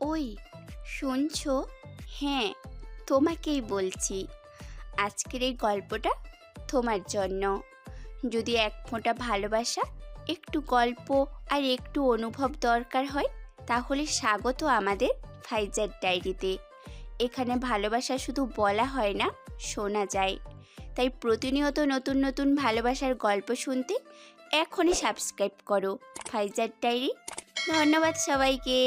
ওই শুনছো? হ্যাঁ, তোমাকেই বলছি। আজকের এই গল্পটা তোমার জন্য। যদি এক ফোঁটা ভালোবাসা, একটু গল্প আর একটু অনুভব দরকার হয়, তাহলে স্বাগত আমাদের ফাইজার ডায়েরিতে। এখানে ভালোবাসা শুধু বলা হয় না, শোনা যায়। তাই প্রতিনিয়ত নতুন নতুন ভালোবাসার গল্প শুনতে এখনই সাবস্ক্রাইব করো ফাইজার ডায়েরি। ধন্যবাদ সবাইকে।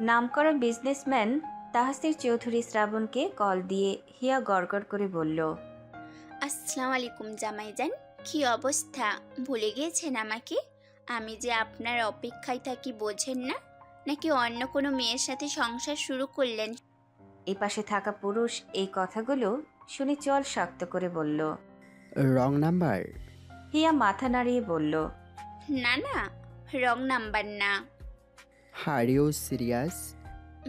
নামকরা বিজনেসম্যান তাহসির চৌধুরী শ্রাবণকে কল দিয়ে হিয়া গড়গড় করে বলল, আসসালামু আলাইকুম জামাইজান, কি অবস্থা? ভুলে গিয়েছেন আমাকে? আমি যে আপনার অপেক্ষায় থাকি বোঝেন না? নাকি অন্য কোনো মেয়ের সাথে সংসার শুরু করলেন? এ পাশে থাকা পুরুষ এই কথাগুলো শুনে চল শক্ত করে বলল। Wrong number. হিয়া মাথা নাড়িয়ে বলল, না না, রং নাম্বার না। Are you serious?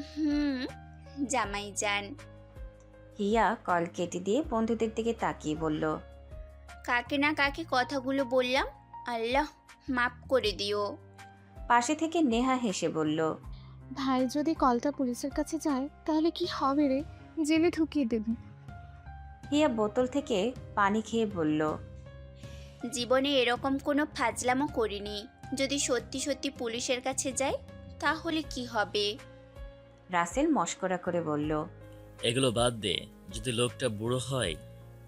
হুম জামাইজান। হিয়া কল কেটে দিয়ে বন্ধুদের দিকে তাকিয়ে বলল, কাকে না কাকে কথাগুলো বললাম, আল্লাহ মাফ করে দিও। পাশে থেকে নেহা হেসে বলল, ভাই যদি কলটা পুলিশের কাছে যায় তাহলে কি হবে রে? জেলে ঢুকিয়ে দেবে। হিয়া বোতল থেকে পানি খেয়ে বলল, জীবনে এরকম কোনো ফাজলামো করিনি। যদি সত্যি সত্যি পুলিশের কাছে যাই তাহলে কি হবে? রাসেল মস্করা করে বলল, এগুলো বাদ দে। যদি লোকটা বুড়ো হয়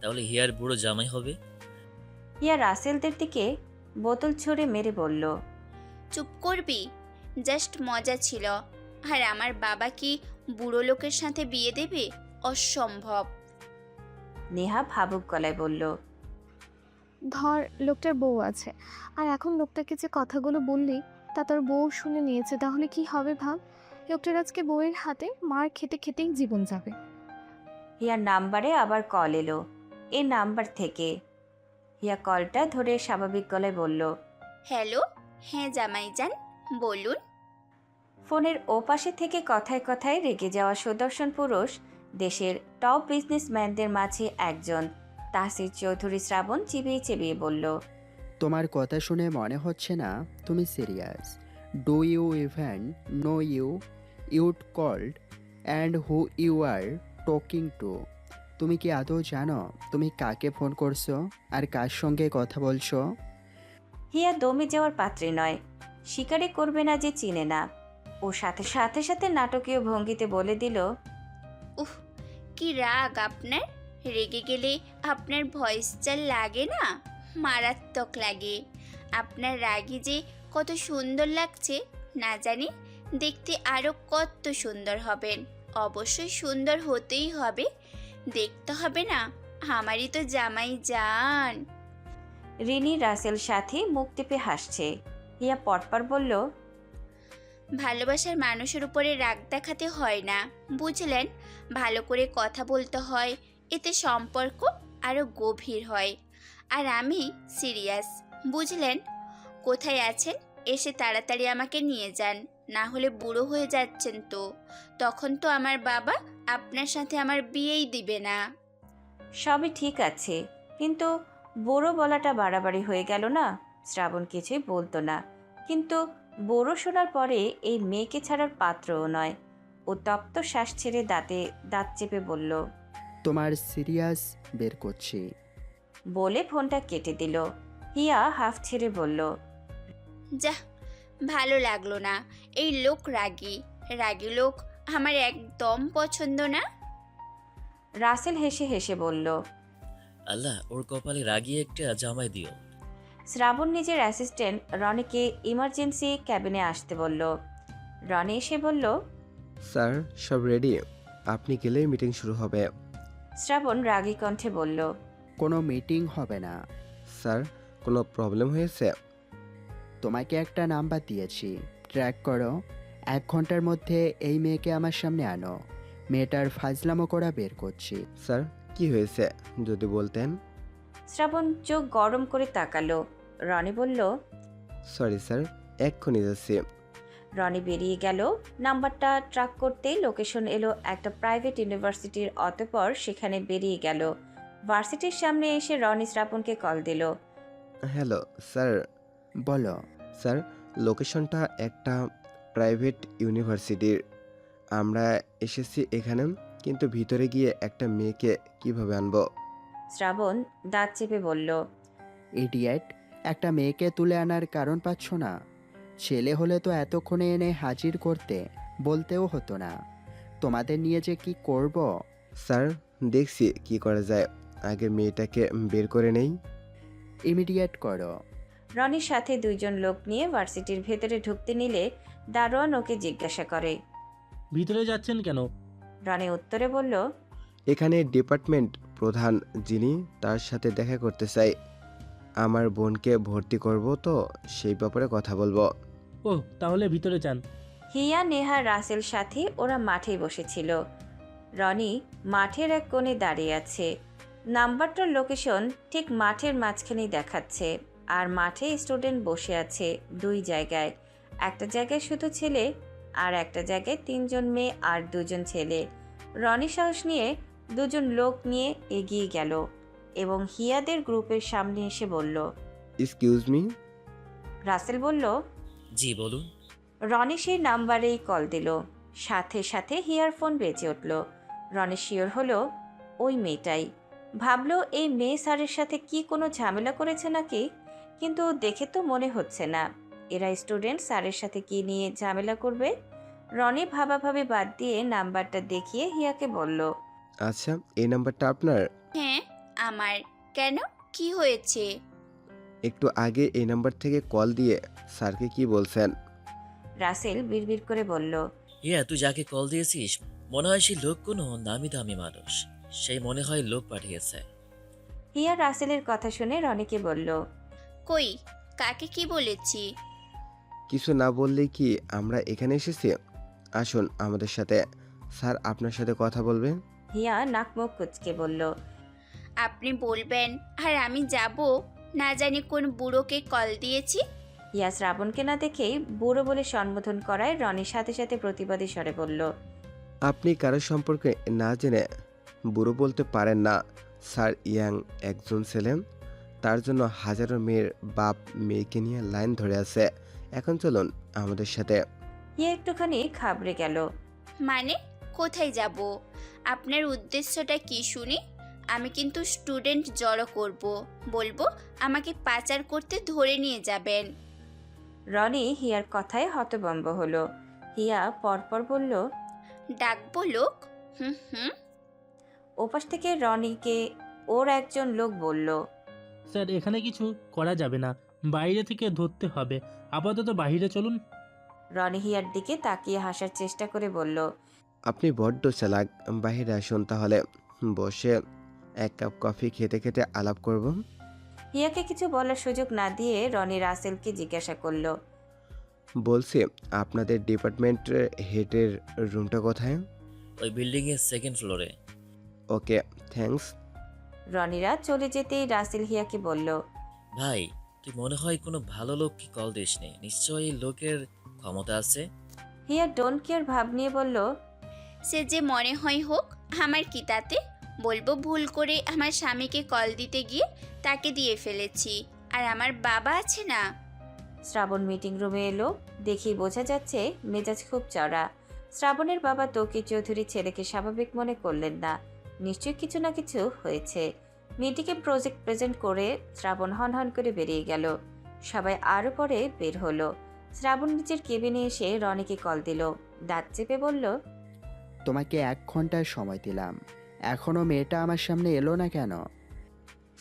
তাহলে হিয়ার বুড়ো জামাই হবে। হিয়া রাসেলদের দিকে বোতল ছুঁড়ে মেরে বলল, চুপ করবি? জাস্ট মজা ছিল। আর আমার বাবা কি বুড়ো লোকের সাথে বিয়ে দেবে? অসম্ভব। নেহা ভাবুক গলায় বলল, ধর লোকটার বউ আছে, আর এখন লোকটাকে যে কথাগুলো বললি তা তোর বউ শুনে নিয়েছে, তাহলে কি হবে ভাব। লোকটার আজকে বউয়ের হাতে মার খেতে খেতেই জীবন যাবে। হিয়ার নাম্বারে আবার কল এলো। এই নাম্বার থেকে। হিয়া কলটা ধরে স্বাভাবিক গলায় বলল, হ্যালো, হ্যাঁ জামাইজান, বলুন। ফোনের ওপাশে থেকে কথায় কথায় রেগে যাওয়া সুদর্শন পুরুষ দেশের টপ বিজনেসম্যানদের মাঝে একজন। তাহসির চৌধুরী শ্রাবণ চিবিয়ে চিবিয়ে বলল, তোমার কথা শুনে মনে হচ্ছে না তুমি serious. Do you even know you'd called and who you are talking to? তুমি কি আদৌ জানো তুমি কাকে ফোন করছো আর কার সঙ্গে কথা বলছো? হিয়া দমে যাওয়ার পাত্রী নয়, স্বীকারই করবে না যে চিনে না। ও সাথে সাথে সাথে নাটকীয় ভঙ্গিতে বলে দিল, উফ, কি রাগ আপনার! রেগে গেলে আপনার ভয়েস যা লাগে না, মারাত্মক লাগে। আপনার রাগে যে কত সুন্দর লাগছে না জানি, দেখতে আরও কত সুন্দর হবেন। অবশ্যই সুন্দর হতেই হবে, দেখতে হবে না? আমারই তো জামাই জান। রিনি রাসেল সাথে মুখ টিপে হাসছে। হিয়া পটপট বলল, ভালোবাসার মানুষের উপরে রাগ দেখাতে হয় না, বুঝলেন? ভালো করে কথা বলতে হয়, এতে সম্পর্ক আরও গভীর হয়। আর আমি সিরিয়াস, বুঝলেন? কোথায় আছেন? এসে তাড়াতাড়ি আমাকে নিয়ে যান, না হলে বুড়ো হয়ে যাচ্ছেন তো। তখন তো আমার বাবা আপনার সাথে আমার বিয়েই দিবে না। সবই ঠিক আছে, কিন্তু বুড়ো বলাটা বাড়াবাড়ি হয়ে গেল না? শ্রাবণ কিছুই বলতো না, কিন্তু বুড়ো শোনার পরে এই মেয়েকে ছাড়ার পাত্রও নয়। ও তপ্ত শ্বাস ছেড়ে দাঁতে দাঁত চেপে বলল, তোমার সিরিয়াস বের করছি। বলে ফোনটা কেটে দিল। হিয়া হাফ ছেড়ে বলল, যাহ, ভালো লাগলো না। এই লোক রাগী, রাগী লোক আমার একদম পছন্দ না। রাসেল হেসে হেসে বলল। আল্লাহ ওর কপালে রাগিয়ে একটা জামাই দিও। শ্রাবণ নিজের অ্যাসিস্ট্যান্ট রনিকে ইমার্জেন্সি ক্যাবিনে আসতে বলল। রনি এসে বলল, স্যার সব রেডি, আপনি গেলেই মিটিং শুরু হবে। শ্রাবণ রাগী কণ্ঠে বলল, কোনো মিটিং হবে না। স্যার কোনো প্রবলেম হয়েছে? তোমাকে একটা নাম্বার দিয়েছি, ট্র্যাক করো। 1 ঘন্টার মধ্যে এই মেয়েকে আমার সামনে আনো। মেয়েটার ফাজলামো করা বের করছি। স্যার কি হয়েছে যদি বলতেন? শ্রাবণ চোখ গরম করে তাকালো। রনি বলল, সরি স্যার, এক্ষুনি যাচ্ছি। রনি বেরিয়ে গেল। নাম্বারটা ট্র্যাক করতেই লোকেশন এলো একটা প্রাইভেট ইউনিভার্সিটির, অতঃপর সেখানে বেরিয়ে গেল। ভার্সিটির সামনে এসে রনি শ্রাবণকে কল দিল। Hello sir. বলো। স্যার, লোকেশনটা একটা প্রাইভেট ইউনিভার্সিটির। আমরা এসেছি এখানে, কিন্তু ভিতরে গিয়ে একটা মেয়েকে কিভাবে আনবো? শ্রাবণ দাঁত চেপে বলল। ইডিয়েট, একটা মেয়েকে তুলে আনার কারণ পাচ্ছ না? ছেলে হলে তো এতক্ষণে এনে হাজির করতে বলতেও হতো না। তোমাদের নিয়ে যে কি করব। স্যার, দেখছি কি করা যায়। আগে মেয়েটাকে বের করে নেই। ইমিডিয়েট করো। রনির সাথে দুইজন লোক নিয়ে ভার্সিটির ভেতরে ঢুকতে নিলে দারোয়ান ওকে জিজ্ঞাসা করে। ভিতরে যাচ্ছেন কেন? রনি উত্তরে বলল, এখানে ডিপার্টমেন্ট প্রধান যিনি, তার সাথে দেখা করতে চাই। আমার বোনকে ভর্তি করব, তো সেই ব্যাপারে কথা বলবো। ও, তাহলে ভিতরে যান। হিয়া, নেহা, রাসেল সাথে ওরা মাঠে বসেছিল। রনি মাঠের এক কোণে দাঁড়িয়ে আছে। নাম্বারটার লোকেশন ঠিক মাঠের মাঝখানেই দেখাচ্ছে। আর মাঠে স্টুডেন্ট বসে আছে দুই জায়গায়। একটা জায়গায় শুধু ছেলে, আর একটা জায়গায় 3 জন মেয়ে আর 2 জন ছেলে। রনি সাহস নিয়ে 2 জন লোক নিয়ে এগিয়ে গেল এবং হিয়াদের গ্রুপের সামনে এসে বলল। Excuse me. রাসেল বলল। জি বলুন। রনি সেই নাম্বারেই কল দিল। সাথে সাথে হিয়ার ফোন বেজে উঠল। রনি শিওর হলো ওই মেয়েটাই। ভাবলো এই মেয়ে স্যারের সাথে কি কোনো ঝামেলা করেছে নাকি, কিন্তু দেখে তো মনে হচ্ছে না। এরা স্টুডেন্ট, স্যারের সাথে কি নিয়ে ঝামেলা করবে। রনি ভাবাভাবি বাদ দিয়ে নাম্বারটা দেখিয়ে হিয়াকে বলল। আচ্ছা, এই নাম্বারটা আপনার? হ্যাঁ আমার। কেন, কি হয়েছে? একটু আগে এই নাম্বার থেকে কল দিয়ে স্যারকে কি বলছেন? রাসেল বিড়বিড় করে বলল। হিয়া, তুই যাকে কল দিয়েছিস মনে হয় সেই লোক কোনো নামি দামি মানুষ। সেই মনে হয় লোক পাঠিয়েছে। হিয়া রাসেলের কথা শুনে রনিকে বলল। কই, কাকে কি বলেছি? কিছু না বললেই কি আমরা এখানে এসেছি? আসুন আমাদের সাথে, স্যার আপনার সাথে কথা বলবে। হিয়া নাক মুখ কুঁচকে বলল। আপনি বলবেন আর আমি যাব? না জানি কোন বুড়োকে কল দিয়েছি। হিয়া শ্রাবণকে না দেখেই বুড়ো বলে সম্বোধন করায় রনির সাথে সাথে প্রতিবাদী স্বরে বলল। আপনি কারোর সম্পর্কে না জেনে বুড়ো বলতে পারেন না। স্যার ইয়াং একজন ছিলেন, তার জন্য হাজারো মেয়ের বাপ মেয়েকে নিয়ে লাইন ধরে আছে। এখন চলুন আমাদের সাথে। হিয়া একটুখানি খাবড়ে গেল। মানে, কোথায় যাব? আপনার উদ্দেশ্যটা কি শুনি? আমি কিন্তু স্টুডেন্ট জড়ো করব, বলবো আমাকে পাচার করতে ধরে নিয়ে যাবেন। রনি হিয়ার কথায় হতভম্ব হলো। হিয়া পরপর বলল। ডাকবো লোক? হুম হুম। ওপাশ থেকে রনিকে ওর একজন লোক বলল। স্যার, এখানে কিছু করা যাবে না, বাইরে থেকে ধরতে হবে। আপাতত বাইরে চলুন। রনি হিয়ার দিকে তাকিয়ে হাসার চেষ্টা করে বলল। আপনি বড্ড চালাক। বাইরে আসুন, তাহলে বসে এক কাপ কফি খেতে খেতে আলাপ করব। হিয়াকে কিছু বলার সুযোগ না দিয়ে রনি রাসেলকে জিজ্ঞাসা করল। বলছি, আপনাদের ডিপার্টমেন্টের হেডের রুমটা কোথায়? ওই বিল্ডিংয়ের 2nd ফ্লোরে। ওকে, থ্যাঙ্কস। রনিরা চলে যেতেই রাসেল হিয়াকে বলল। ভাই, তুই মনে হয় কোনো ভালো লোককে কল দিসনি। নিশ্চয়ই এই লোকের ক্ষমতা আছে। হিয়া ডোন্ট কেয়ার ভাব নিয়ে বলল। সে যে মনে হয় হোক, আমার কি তাতে? বলবো ভুল করে আমার স্বামীকে কল দিতে গিয়ে তাকে দিয়ে ফেলেছি। আর আমার বাবা আছে না। শ্রাবণ মিটিং রুমে এলো। দেখেই বোঝা যাচ্ছে মেজাজ খুব চড়া। শ্রাবণের বাবা তৌকির চৌধুরী ছেলেকে স্বাভাবিক মনে করলেন না। নিশ্চয়ই কিছু না কিছু হয়েছে। মিটিংয়ে প্রজেক্ট প্রেজেন্ট করে শ্রাবণ হনহন করে বেরিয়ে গেল। সবাই আরও পরে বের হলো। শ্রাবণ নিজের কেবিনে এসে রনিকে কল দিল। দাঁত চেপে বলল। তোমাকে 1 ঘন্টার সময় দিলাম, এখনো মেয়েটা আমার সামনে এলো না কেন?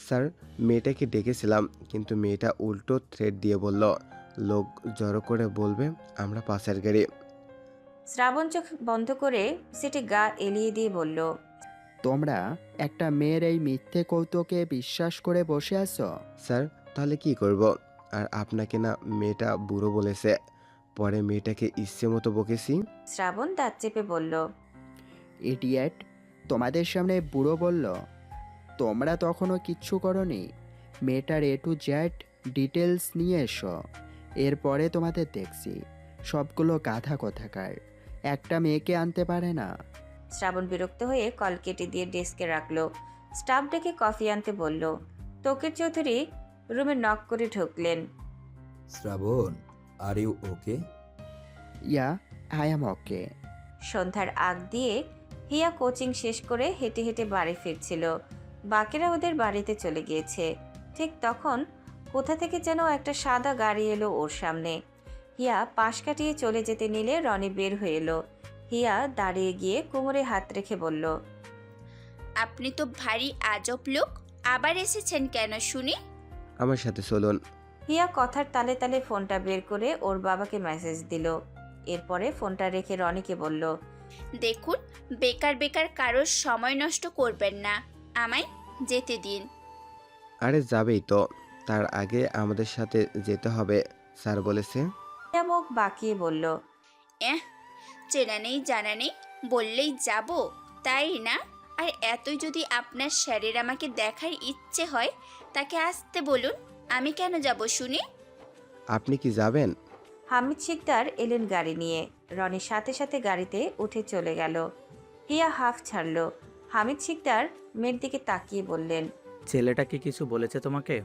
স্যার, মেয়েটাকে ডেকেছিলাম, কিন্তু মেয়েটা উল্টো থ্রেট দিয়ে বলল লোক জড়ো করে বলবে আমরা পাশের গাড়ি। শ্রাবণ চোখ বন্ধ করে সিটে গা এলিয়ে দিয়ে বলল। তোমরা একটা মেয়ের এই মিথ্যে কৌতুকে বিশ্বাস করে বসে আছো? স্যার, তাহলে কি করব? আর আপনাকে না মেয়েটা বুড়ো বলেছে, পরে মেয়েটাকে ইচ্ছে মতো বকেছি। শ্রাবণ দাঁত চেপে বলল। ইডিয়েট, তোমাদের সামনে বুড়ো বলল? তোমরা তখনও কিচ্ছু করনি। মেয়েটার A to Z ডিটেলস নিয়ে এসো, এরপরে তোমাদের দেখছি। সবগুলো গাধা কোথাকার, একটা মেয়েকে আনতে পারে না। শ্রাবণ বিরক্ত হয়ে কল কেটে দিয়ে ডেস্কে রাখলো। স্টাফ ডেকে কফি আনতে বলল। তৌকির চৌধুরী রুমে নক করে ঢুকলেন। Shrabon, are you okay? Yeah, I am okay. সন্ধ্যার আগ দিয়ে হিয়া কোচিং শেষ করে হেঁটে হেঁটে বাড়ি ফিরছিল। বাকিরা ওদের বাড়িতে চলে গিয়েছে। ঠিক তখন কোথা থেকে যেন একটা সাদা গাড়ি এলো ওর সামনে। হিয়া পাশ কাটিয়ে চলে যেতে নিলে রনি বের হয়ে এলো। হিয়া দাঁড়িয়ে গিয়ে কোমরে হাত রেখে বলল, আপনি তো ভারী আজব লোক, আবার এসেছেন কেন শুনি? আমার সাথে চলুন। হিয়া কথার তালে তালে ফোনটা বের করে ওর বাবাকে মেসেজ দিল। এরপরে ফোনটা রেখে রনিকে বলল, দেখুন, বেকার বেকার কারোর সময় নষ্ট করবেন না, আমায় যেতে দিন। আরে যাবেই তো, তার আগে আমাদের সাথে যেতে হবে, স্যার বলেছে। হিয়া মুখ বাঁকিয়ে বলল, চেনা নেই জানা নেই, বললেই যাব, তাই না? আর এতই যদি আপনার স্যারের আমাকে দেখার ইচ্ছে হয়, তাকে আসতে বলুন, আমি কেন যাব শুনি? আপনি কি যাবেন? হামিদ শিকদার এলেন গাড়ি নিয়ে। রনির সাথে সাথে গাড়িতে উঠে চলে গেল। হিয়া হাফ ছাড়ল। হামিদ শিকদার মেয়ের দিকে তাকিয়ে বললেন, ছেলেটা কি কিছু বলেছে তোমাকে?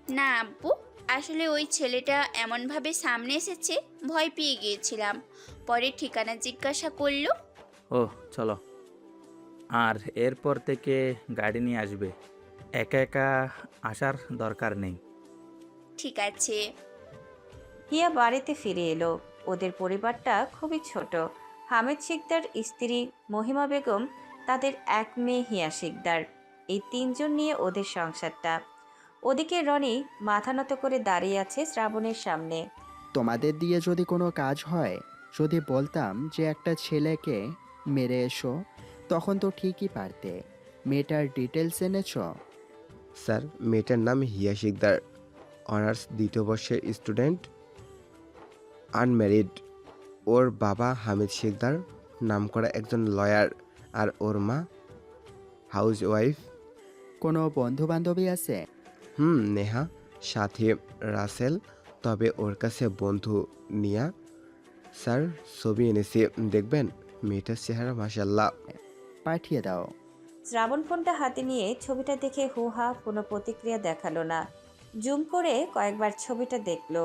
না আব্বু, আসলে ওই ছেলেটা এমনভাবে সামনে এসেছে, ভয় পেয়ে গিয়েছিলাম। পরে ঠিকানা জিজ্ঞাসা করলো। ও চলো, আর এরপর থেকে গাড়ি নিয়ে আসবে, একা একা আসার দরকার নেই। ঠিক আছে। হিয়া বাড়িতে ফিরে এলো। ওদের পরিবারটা খুবই ছোট। হামিদ শিকদার স্ত্রী মহিমা বেগম, তাদের এক মেয়ে হিয়া শিকদার, এই তিনজন নিয়ে ওদের সংসারটা। ওদিকে রনি মাথা নত করে দাঁড়িয়ে আছে শ্রাবণের সামনে। তোমাদের দিয়ে যদি কোনো কাজ হয়, যদি বলতাম যে একটা ছেলেকে মেরে এসো, তখন তো ঠিকই পারতে। মেয়েটার ডিটেলস এনেছ? স্যার, মেয়েটার নাম হিয়া শিকদার, অনার্স 2য় বর্ষের স্টুডেন্ট, আনম্যারিড। ওর বাবা হামিদ শিকদার নামকরা একজন লয়ার, আর ওর মা হাউস ওয়াইফ। কোনো বন্ধু বান্ধবী আছে? নেহা, সাথে রাসেল, তবে ওর কাছে বন্ধু নিয়া। স্যার, ছবি এনেছি, দেখবেন? মেয়েটার চেহারা মাশাল্লাহ। পাঠিয়ে দাও। শ্রাবণ ফোনটা হাতে নিয়ে ছবিটা দেখে হুহা কোনো প্রতিক্রিয়া দেখালো না। জুম করে কয়েকবার ছবিটা দেখলো।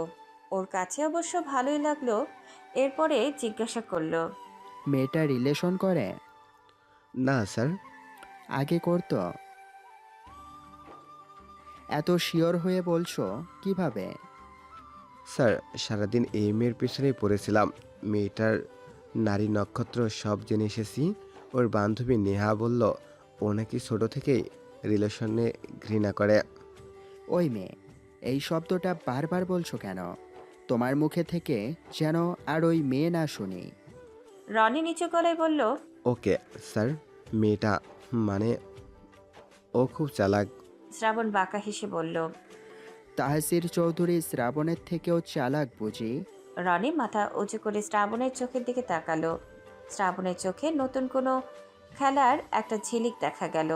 ওর কাছে অবশ্য ভালোই লাগলো। এরপরে জিজ্ঞাসা করলো, মেয়েটা রিলেশন করে? না স্যার। আগে করতো? এত শিওর হয়ে বলছো কিভাবে? স্যার, সারাদিন এই মেয়ের পিছনেই পড়েছিলাম। মেয়েটার নারী নক্ষত্র সব জেনে এসেছি। ওর বান্ধবী নেহা বলল ও নাকি ছোট থেকেই রিলেশনে ঘৃণা করে। ওই মেয়ে, এই শব্দটা বারবার বলছো কেন? তোমার মুখে থেকে যেন আর ওই মেয়ে না শুনি। রনি নিচু গলায় বলল, ওকে স্যার, মেয়েটা মানে ও খুব চালাক। শ্রাবণ বাঁকা হেসে বলল। তাহসির চৌধুরী শ্রাবণের থেকেও চালাক বুঝি? রনি মাথা উঁচু করে শ্রাবণের চোখের দিকে তাকালো। শ্রাবণের চোখে নতুন কোনো খেলার একটা ঝিলিক দেখা গেল।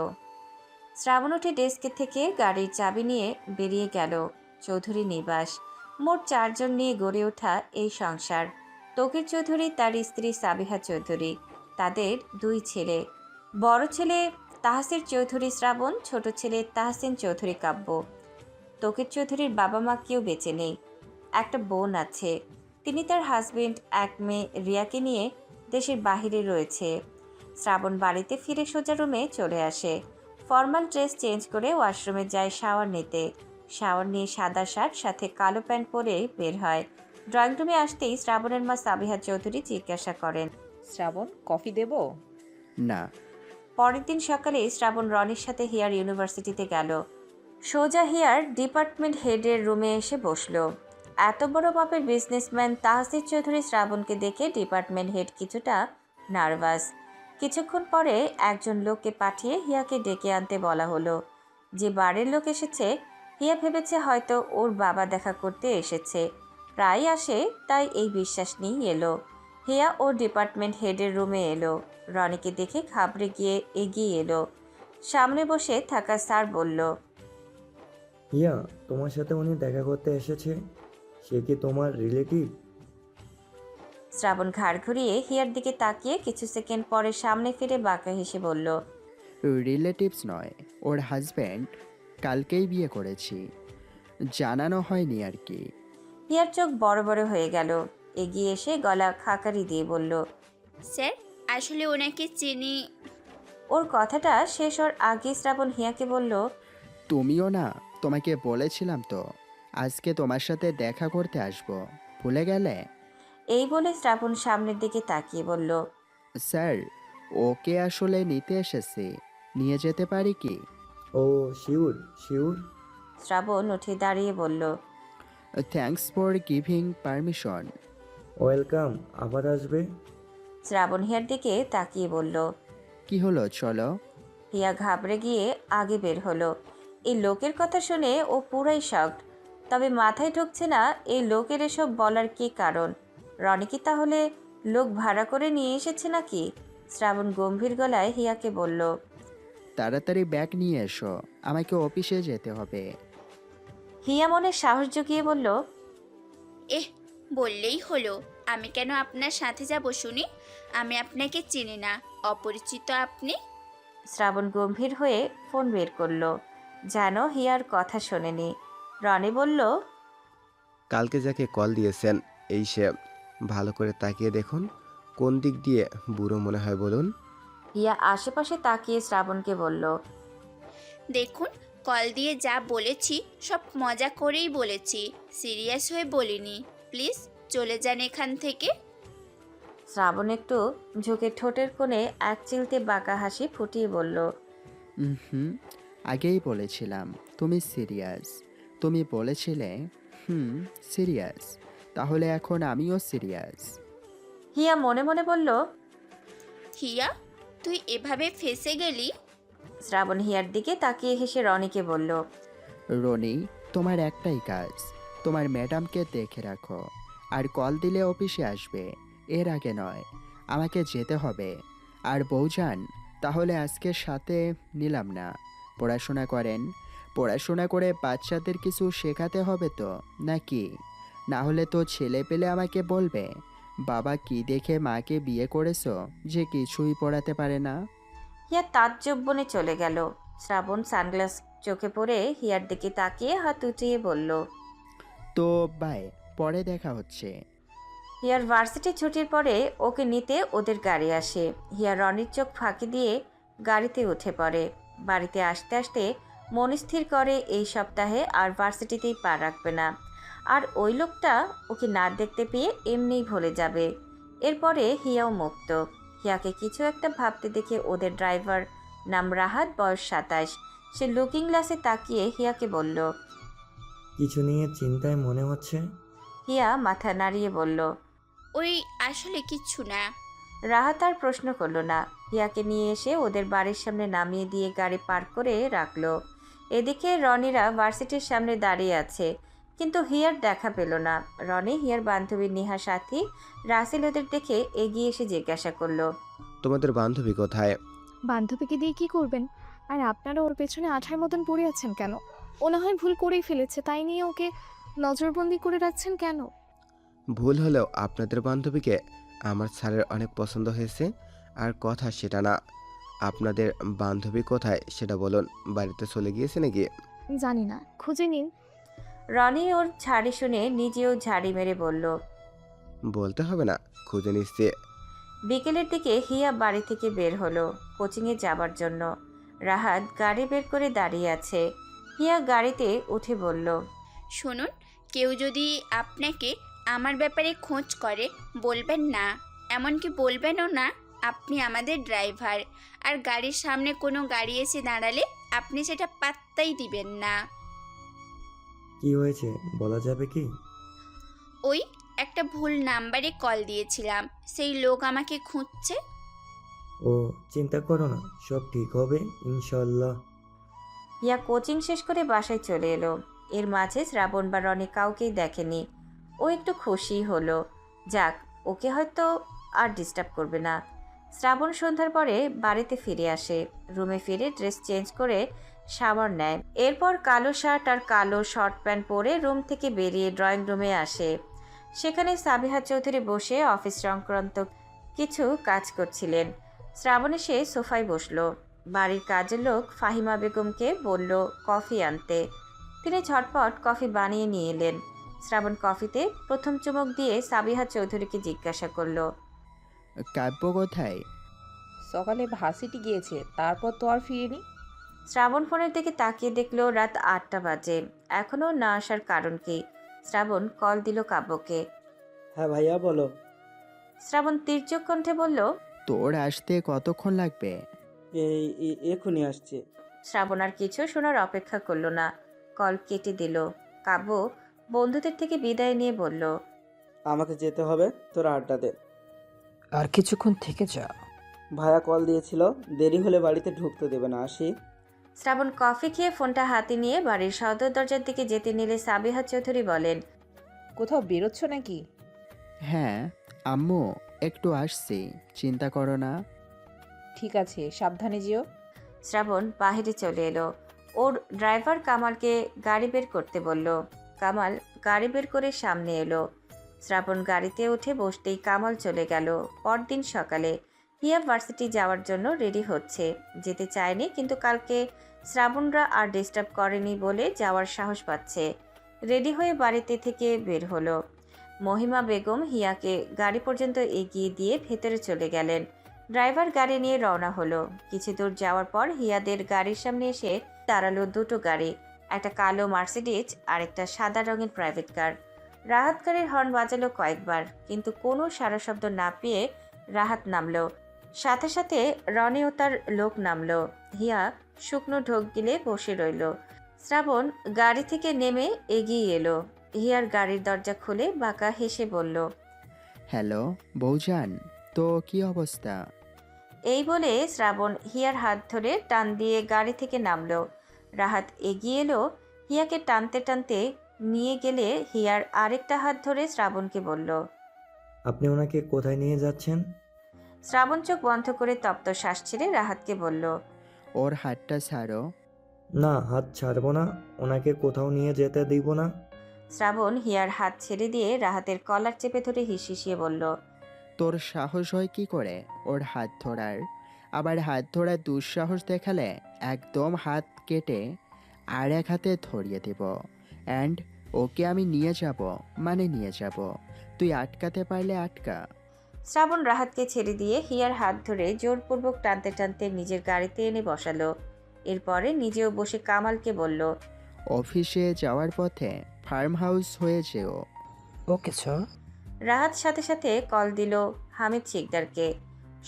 শ্রাবণ উঠে ডেস্কের থেকে গাড়ির চাবি নিয়ে বেরিয়ে গেল। চৌধুরী নিবাস, মোট 4 জন নিয়ে গড়ে ওঠা এই সংসার। তৌকির চৌধুরী, তার স্ত্রী সাবিহা চৌধুরী, তাদের 2 ছেলে। বড় ছেলে তাহসির চৌধুরী শ্রাবণ, ছোট ছেলে তাহসিন চৌধুরী কাব্য। তৌকির চৌধুরীর বাবা মা কেউ বেঁচে নেই। একটা বোন আছে, তিনি তার হাজবেন্ড, এক মেয়ে রিয়াকে নিয়ে দেশের বাহিরে রয়েছে। শ্রাবণ বাড়িতে ফিরে সোজা রুমে চলে আসে। ফর্মাল ড্রেস চেঞ্জ করে ওয়াশরুমে যায় শাওয়ার নিতে। শাওয়ার নিয়ে সাদা শার্ট সাথে কালো প্যান্ট পরে বের হয়। ড্রয়িং রুমে আসতেই শ্রাবণের মা সাবিহা চৌধুরী জিজ্ঞাসা করেন, শ্রাবণ, কফি দেব? না। পরের দিন সকালে শ্রাবণ রনির সাথে হেয়ার ইউনিভার্সিটিতে গেল। সোজা হেয়ার ডিপার্টমেন্ট হেডের রুমে এসে বসলো। এত বড় মাপের বিজনেসম্যান তাহসির চৌধুরী শ্রাবণকে দেখে ডিপার্টমেন্ট হেড কিছুটা নার্ভাস। কিছুক্ষণ পরে একজন লোককে পাঠিয়ে হিয়াকে ডেকে আনতে বলা হলো। যে বাড়ির লোক এসেছে, হিয়া ভেবেছে হয়তো ওর বাবা দেখা করতে এসেছে, প্রায় আসে, তাই এই বিশ্বাস নিয়েই এলো। হিয়া ও ডিপার্টমেন্ট হেডের রুমে এলো। রনিকে দেখে ঘাবড়ে গিয়ে এগিয়ে এলো। সামনে বসে থাকা স্যার বলল, হিয়া, তোমার সাথে উনি দেখা করতে এসেছে, সে কি তোমার রিলেটিভ? শ্রাবণ ঘাড় ঘুরিয়ে হিয়ার দিকে তাকিয়ে কিছু সেকেন্ড পরে সামনে ফিরে বাঁকা হেসে বলল, রিলেটিভস নয়, ওর হাজব্যান্ড। কালকেই বিয়ে করেছি, জানানো হয়নি আর কি। হিয়ার চোখ বড় বড় হয়ে গেল। এগিয়ে এসে গলা খাকারি দিয়ে বলল, স্যার আসলে ওনাকে চিনি। ওর কথাটা শেষ হওয়ার আগে শ্রাবণ হিয়াকে বলল, তুমিও না, তোমাকে বলেছিলাম তো আজকে তোমার সাথে দেখা করতে আসবো, ভুলে গেলে? এই বলে শ্রাবণ সামনের দিকে তাকিয়ে বলল, স্যার, ওকে আসলে নিতে এসেছি, নিয়ে যেতে পারি কি? ও শিওর শিওর। শ্রাবণ উঠে দাঁড়িয়ে বলল, thanks for giving permission. Welcome, আবার আসবে। শ্রাবণ হিয়ার দিকে তাকিয়ে বলল। কি হলো, চলো। হিয়া ঘাবড়ে গিয়ে আগে বের হলো। এই লোকের কথা শুনে ও পুরাই শকড। তবে মাথায় ঢুকছে না এই লোকের এসব বলার কী কারণ। রনি কি তাহলে লোক ভাড়া করে নিয়ে এসেছে নাকি? শ্রাবণ গম্ভীর গলায় হিয়াকে বলল। তাড়াতাড়ি ব্যাগ নিয়ে এসো, আমাকে অফিসে যেতে হবে। হিয়া মনে সাহস জুগিয়ে বলল, এহ, বললেই হলো। আমি কেন আপনার সাথে যাব শুনি? আমি আপনাকে চিনি না, অপরিচিত আপনি। শ্রাবণ গম্ভীর হয়ে ফোন বের করলো, যেন হিয়ার কথা শোনেনি। রনি বলল, কালকে যাকে কল দিয়েছেন এই সে। ভালো করে তাকিয়ে দেখুন, কোন দিক দিয়ে বুড়ো মনে হয় বলুন। হিয়া আশেপাশে তাকিয়ে শ্রাবণকে বলল, দেখুন, কল দিয়ে যা বলেছি সব মজা করেই বলেছি, সিরিয়াস হয়ে বলিনি। প্লিজ চলে যান এখান থেকে। শ্রাবণ একটু ঝুঁকে ঠোঁটের কোণে এক চিলতে বাঁকা হাসি ফুটিয়ে বলল, হুম, আগেই বলেছিলাম তুমি সিরিয়াস। তুমি বলেছিলে সিরিয়াস, তাহলে এখন আমিও সিরিয়াস। হিয়া মনে মনে বলল, হিয়া, তুই এভাবে ফেসে গেলি? শ্রাবণ হিয়ার দিকে তাকিয়ে হেসে রনিকে বলল, রনি, তোমার একটাই কাজ, তোমার ম্যাডামকে দেখে রাখো, আর কল দিলে অফিসে আসবে, এর আগে নয়। আমাকে যেতে হবে। আর বৌজান, তাহলে আজকের সাথে নিলাম না। পড়াশোনা করেন, পড়াশোনা করে বাচ্চাদের কিছু শেখাতে হবে তো নাকি? না হলে তো ছেলে পেলে আমাকে বলবে, বাবা কি দেখে মাকে বিয়ে করেছো যে কিছুই পড়াতে পারে না। হিয়া তাজ্জব বনে চলে গেল। শ্রাবণ সানগ্লাস চোখে পড়ে হিয়ার দিকে তাকিয়ে হাত উঠিয়ে বলল, তো বাই, পরে দেখা হচ্ছে। হিয়ার ভার্সিটি ছুটির পরে ওকে নিতে ওদের গাড়ি আসে। হিয়া রনির চোখ ফাঁকি দিয়ে গাড়িতে উঠে পড়ে। বাড়িতে আসতে আসতে মন স্থির করে এই সপ্তাহে আর ভার্সিটিতেই পা রাখবে না। আর ওই লোকটা ওকে না দেখতে পেয়ে এমনিই ভুলে যাবে। এরপরে হিয়াও মুক্ত। হিয়াকে কিছু একটা ভাবতে দেখে ওদের ড্রাইভার, নাম রাহাত, বয়স 27, সে লুকিং গ্লাসে তাকিয়ে হিয়াকে বলল। কিছু নিয়ে চিন্তায় মনে হচ্ছে। হিয়া মাথা নাড়িয়ে বলল, ওই আসলে কিচ্ছু না। রাহাত আর প্রশ্ন করলো না। হিয়াকে নিয়ে এসে ওদের বাড়ির সামনে নামিয়ে দিয়ে গাড়ি পার্ক করে রাখলো। এদিকে রনিরা ভার্সিটির সামনে দাঁড়িয়ে আছে, কিন্তু হিয়ার দেখা পেল না। রনি হিয়ার বান্ধবী নেহা সাথী রাসেল ওদের দেখে এগিয়ে এসে জিজ্ঞাসা করলো, তোমাদের বান্ধবী কোথায়? বান্ধবীকে দিয়ে কি করবেন? আর আপনারা ওর পেছনে আঠার মতন পড়ে আছেন কেন? ও না হয় ভুল করেই ফেলেছে, তাই নিয়ে ওকে নজরবন্দি করে রাখছেন কেন? ভুল হলেও আপনাদের বান্ধবীকে আমার স্যারের অনেক পছন্দ হয়েছে। আর কথা সেটা না, আপনাদের বান্ধবী কোথায় সেটা বলুন। বাড়িতে চলে গিয়েছে নাকি? জানি না, খুঁজে নিন। রনি ওর ঝাড়ি শুনে নিজেও ঝাড়ি মেরে বলল। বলতে হবে না, খুঁজে নিচ্ছে। বিকেলের দিকে হিয়া বাড়ি থেকে বের হলো কোচিংয়ে যাবার জন্য। রাহাত গাড়ি বের করে দাঁড়িয়ে আছে। হিয়া গাড়িতে উঠে বলল, শুনুন, কেউ যদি আপনাকে আমার ব্যাপারে খোঁজ করে বলবেন না, এমনকি বলবেনও না আপনি আমাদের ড্রাইভার। আর গাড়ির সামনে কোনো গাড়ি এসে দাঁড়ালে আপনি সেটা পাত্তাই দিবেন না। কি হয়েছে বলা যাবে কি? ওই একটা ভুল নাম্বারে কল দিয়েছিলাম, সেই লোক আমাকে খুঁজছে। ও চিন্তা করো না, সব ঠিক হবে ইনশাল্লাহ। হিয়া কোচিং শেষ করে বাসায় চলে এলো। এর মাঝে শ্রাবণ বা রনি কাউকেই দেখেনি। ও একটু খুশি হলো, যাক ওকে হয়তো আর ডিস্টার্ব করবে না। শ্রাবণ সন্ধ্যার পরে বাড়িতে ফিরে আসে। রুমে ফিরে ড্রেস চেঞ্জ করে শাওয়ার নেয়। এরপর কালো শার্ট আর কালো শর্ট প্যান্ট পরে রুম থেকে বেরিয়ে ড্রয়িং রুমে আসে। সেখানে সাবিহা চৌধুরী বসে অফিস সংক্রান্ত কিছু কাজ করছিলেন। শ্রাবণ এসে সোফায় বসলো। বাড়ির কাজের লোক ফাহিমা বেগমকে বলল কফি আনতে। তিনি ঝটপট কফি বানিয়ে নিয়ে এলেন। শ্রাবণ কফিতে প্রথম চুমুক দিয়ে সাবিহা চৌধুরীকে জিজ্ঞাসা করলো, কাব্য কোথায়? সকালে ভার্সিটি গিয়েছে, তারপর তো আর ফিরেনি। শ্রাবণ ফোনের দিকে তাকিয়ে দেখলো রাত 8টা বাজে, এখনও না আসার কারণ কি? শ্রাবণ কল দিল কাব্যকে। হ্যাঁ ভাইয়া বলো। শ্রাবণ তীর্যক কণ্ঠে বলল, তোর আসতে কতক্ষণ লাগবে? এখনই আসছে। শ্রাবণ আর কিছু শোনার অপেক্ষা করলো না, কল কেটে দিল। কাব্য বন্ধুদের থেকে বিদায় নিয়ে বলল, আমাকে যেতে হবে, তোরা আড্ডা দে। আর কিছুক্ষণ থেকে যা। ভাইয়া কল দিয়েছিল, দেরি হলে বাড়িতে ঢুকতে দেবে না, আসি। শ্রাবণ কফি খেয়ে ফোনটা হাতে নিয়ে বাড়ির সদর দরজার দিকে যেতে নিলে সাবিহা চৌধুরী বলেন, কোথাও বেরোচ্ছ নাকি? হ্যাঁ আম্মু, একটু আসছি, চিন্তা করো না। ঠিক আছে, সাবধানে যেও। শ্রাবণ বাহিরে চলে এলো। ওর ড্রাইভার কামালকে গাড়ি বের করতে বলল। কামাল গাড়ি বের করে সামনে এলো। শ্রাবণ গাড়িতে উঠে বসতেই কামাল চলে গেল। পরদিন সকালে হিয়া ভার্সিটি যাওয়ার জন্য রেডি হচ্ছে। যেতে চায়নি, কিন্তু কালকে শ্রাবণরা আর ডিস্টার্ব করেনি বলে যাওয়ার সাহস পাচ্ছে। রেডি হয়ে বাড়িতে থেকে বের হলো। মহিমা বেগম হিয়াকে গাড়ি পর্যন্ত এগিয়ে দিয়ে ভেতরে চলে গেলেন। ড্রাইভার গাড়ি নিয়ে রওনা হলো। কিছু দূর যাওয়ার পর হিয়াদের গাড়ির সামনে এসে দাঁড়ালো দুটো গাড়ি, একটা কালো মার্সিডিজ আর একটা সাদা রঙের প্রাইভেট কার। রাহাত গাড়ির হর্ন বাজালো কয়েকবার, কিন্তু কোনো সারা শব্দ না পেয়ে রাহাত নামলো। সাথে সাথে রনিও তার লোক নামলো। হিয়া শুকনো ঢোক গিলে বসে রইল। শ্রাবণ গাড়ি থেকে নেমে এগিয়ে এলো। হিয়ার গাড়ির দরজা খুলে বাঁকা হেসে বলল, হ্যালো বৌজান, তো কি অবস্থা? এই বলে শ্রাবণ হিয়ার হাত ধরে টান দিয়ে গাড়ি থেকে নামলো। রাহাত এগিয়ে এলো, হিয়াকে টানতে টানতে নিয়ে গেলে হিয়ার আরেকটা হাত ধরে শ্রাবণকে বলল, আপনি ওনাকে কোথায় নিয়ে যাচ্ছেন? শ্রাবণ চোখ বন্ধ করে তপ্ত শ্বাস ছেড়ে রাহাতকে বলল, ওর হাতটা ছাড়ো। না, হাত ছাড়বো না, ওনাকে কোথাও নিয়ে যেতে দিব না। শ্রাবণ হিয়ার হাত ছেড়ে দিয়ে রাহাতের কলার চেপে ধরে হিসিয়ে বলল, তোর সাহস হয় কি করে ওর হাত ধরার? আবার হাত ধরার দুঃসাহস দেখালে একদম হাত কেটে আর এক হাতে ধরিয়ে দেব। অ্যান্ড ওকে আমি নিয়ে যাব, মানে নিয়ে যাব। তুই আটকাতে পারলে আটকা। শ্রাবণ রাহাতকে ছেড়ে দিয়ে হিয়ার হাত ধরে জোরপূর্বক টানতে টানতে নিজের গাড়িতে এনে বসালো। এরপরে নিজেও বসে কামালকে বলল, অফিসে যাওয়ার পথে ফার্ম হাউস হয়ে যেও। Okay sir. রাহাত সাথে সাথে কল দিল হামিদ শিকদারকে।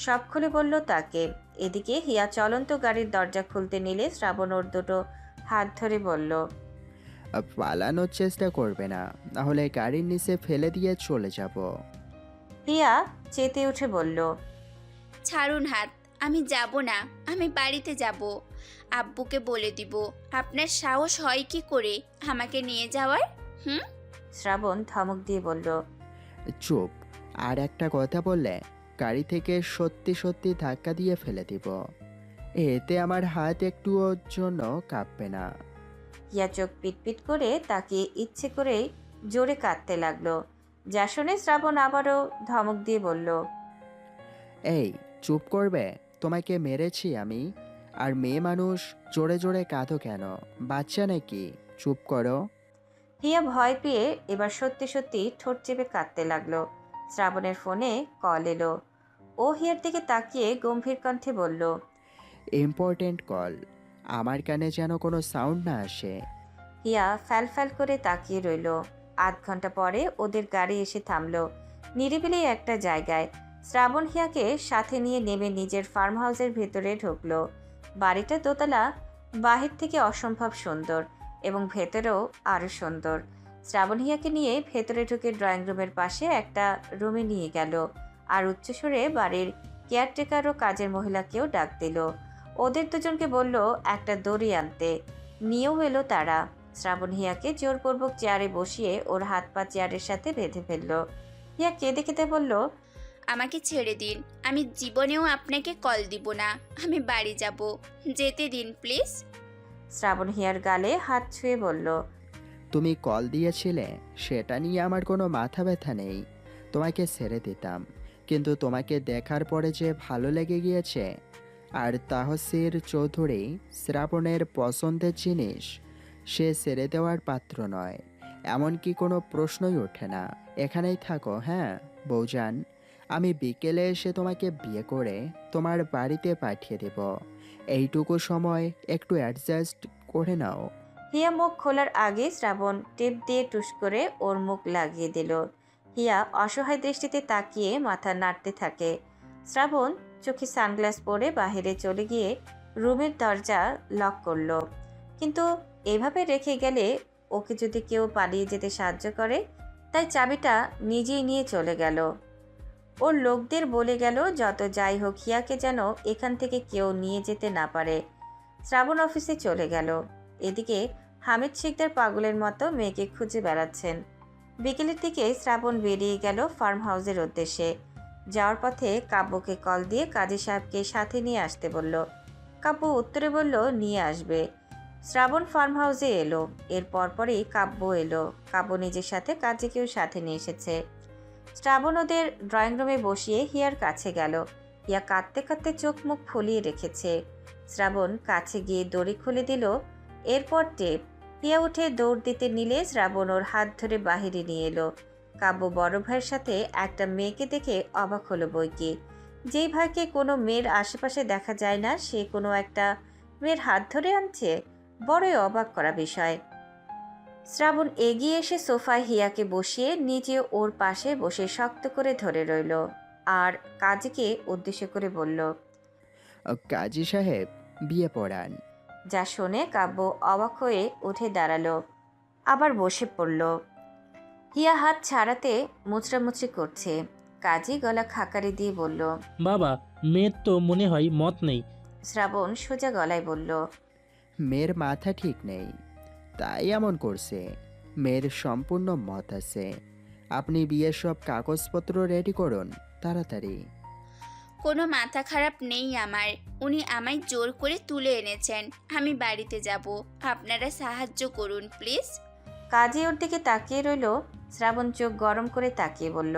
সব খুলে বলল তাকে। এদিকে হিয়া চলন্ত গাড়ির দরজা খুলতে নিলে শ্রাবণ ওর দুটো হাত ধরে বলল, পালানোর চেষ্টা করবে না, নাহলে গাড়ির নিচে ফেলে দিয়ে চলে যাব। হিয়া চেতে উঠে বলল, ছাড়ুন হাত, আমি যাব না, আমি বাড়িতে যাব। আব্বুকে বলে দিব। আপনার সাহস হয় কি করে আমাকে নিয়ে যাওয়ার? শ্রাবণ ধমক দিয়ে বলল, চুপ। আর একটা কথা বললে গাড়ি থেকে সত্যি সত্যি ধাক্কা দিয়ে ফেলে দিব। এতে আমার হাত একটুও জন্য কাঁপবে না। হিয়া চোখ পিটপিট করে তাকে ইচ্ছে করেই জোরে কাঁদতে লাগলো। যা শুনে শ্রাবণ আবারও ধমক দিয়ে বলল, এই চুপ করবে? তোমাকে মেরেছি আমি। আর মেয়ে মানুষ জোরে জোরে কাঁদো কেন? বাচ্চা নাকি? চুপ করো। হিয়া ভয় পেয়ে এবার সত্যি সত্যি ঠোঁট চেপে কাঁদতে লাগলো। শ্রাবণের ফোনে কল এলো। ও হিয়ার দিকে তাকিয়ে গম্ভীর কণ্ঠে বলল, ইম্পর্টেন্ট কল, আমার কানে যেন কোনো সাউন্ড না আসে। হিয়া ফ্যাল ফ্যাল করে তাকিয়ে রইল। আধ ঘন্টা পরে ওদের গাড়ি এসে থামলো নিরিবিলি একটা জায়গায়। শ্রাবণ হিয়াকে সাথে নিয়ে নেমে নিজের ফার্ম হাউসের ভেতরে ঢুকলো। বাড়িটা দোতলা, বাহির থেকে অসম্ভব সুন্দর এবং ভেতরেও আরও সুন্দর। শ্রাবণ হিয়াকে নিয়ে ভেতরে ঢুকে ড্রয়িং রুমের পাশে একটা রুমে নিয়ে গেল আর উচ্চস্বরে বাড়ির কেয়ারটেকার ও কাজের মহিলাকেও ডাক দিল। ওদের দুজনকে বলল একটা দড়ি আনতে। নিয়েও এলো তারা। শ্রাবণ হিয়াকে জোরপূর্বক চেয়ারে বসিয়ে ওর হাত পা চেয়ারের সাথে বেঁধে ফেলল। হিয়া কেঁদে কেঁদে বলল, আমাকে ছেড়ে দিন, আমি জীবনেও আপনাকে কল দিব না, আমি বাড়ি যাব, যেতে দিন প্লিজ। শ্রাবণ হিয়ার গালে হাত ছুঁয়ে বলল, তুমি কল দিয়েছিলে, সেটা নিয়ে আমার কোনো মাথা ব্যথা নেই। তোমাকে ছেড়ে দিতাম, কিন্তু তোমাকে দেখার পরে যে ভালো লেগে গিয়েছে, আর তাহসির চৌধুরী শ্রাবণের পছন্দের জিনিস সে ছেড়ে দেওয়ার পাত্র নয়, এমনকি কোনো প্রশ্নই ওঠে না। এখানেই থাকো, হ্যাঁ বৌজান। আমি বিকেলে এসে তোমাকে বিয়ে করে তোমার বাড়িতে পাঠিয়ে দেব। এইটুকু সময় একটু অ্যাডজাস্ট করে নাও। হিয়া মুখ খোলার আগে শ্রাবণ টেপ দিয়ে টুস করে ওর মুখ লাগিয়ে দিল। হিয়া অসহায় দৃষ্টিতে তাকিয়ে মাথা নাড়তে থাকে। শ্রাবণ চোখে সানগ্লাস পরে বাইরে চলে গিয়ে রুমের দরজা লক করলো। কিন্তু এভাবে রেখে গেলে ওকে যদি কেউ পালিয়ে যেতে সাহায্য করে, তাই চাবিটা নিজেই নিয়ে চলে গেল। ওর লোকদের বলে গেল যত যাই হোক হিয়াকে যেন এখান থেকে কেউ নিয়ে যেতে না পারে। শ্রাবণ অফিসে চলে গেল। এদিকে হামিদ শিকদার পাগলের মতো মেয়েকে খুঁজে বেড়াচ্ছেন। বিকেলের দিকে শ্রাবণ বেরিয়ে গেল ফার্ম হাউসের উদ্দেশ্যে। যাওয়ার পথে কাব্যকে কল দিয়ে কাজী সাহেবকে সাথে নিয়ে আসতে বলল। কাব্য উত্তরে বলল নিয়ে আসবে। শ্রাবণ ফার্ম হাউসে এলো। এর পরপরই কাব্য এলো। কাব্য নিজের সাথে কাজীকেও সাথে নিয়ে এসেছে। শ্রাবণ ওদের ড্রয়িং রুমে বসিয়ে হিয়ার কাছে গেল। হিয়া কাঁদতে কাঁদতে চোখ মুখ ফুলিয়ে রেখেছে। শ্রাবণ কাছে গিয়ে দড়ি খুলে দিল। এরপর টেপ। হিয়া উঠে দৌড় দিতে নিলে শ্রাবণ ওর হাত ধরে বাহিরে নিয়ে এলো। কাব্য বড় ভাইয়ের সাথে একটা মেয়েকে দেখে অবাক হলো বইকি। যেই ভাইকে কোনো মেয়ের আশেপাশে দেখা যায় না, সে কোনো একটা মেয়ের হাত ধরে আনছে, বড়ই অবাক করা বিষয়। শ্রাবণ এগিয়ে এসে সোফায় হিয়াকে বসিয়ে নিজে ওর পাশে বসে শক্ত করে ধরে রইল আর কাজীকে উদ্দেশ্য করে বলল, কাজী সাহেব বিয়ে পড়ান। যা শুনে কাব্য অবাক হয়ে উঠে দাঁড়ালো, আবার বসে পড়ল। হিয়া হাত ছাড়াতে মুচড়ামুচড়ি করছে। কাজী গলা খাকারি দিয়ে বলল, বাবা, মেয়ের তো মনে হয় মত নেই। শ্রাবণ সোজা গলায় বলল, মেয়ের মাথা ঠিক নেই, তাই এমন করছে। মেয়ের সম্পূর্ণ মত আছে। আপনি বিয়ের সব কাগজপত্র রেডি করুন তাড়াতাড়ি। কোনো মাথা খারাপ নেই আমার। উনি আমায় জোর করে তুলে এনেছেন। আমি বাড়িতে যাব, আপনারা সাহায্য করুন প্লিজ। কাজী ওর দিকে তাকিয়ে রইল। শ্রাবণ চোখ গরম করে তাকিয়ে বলল,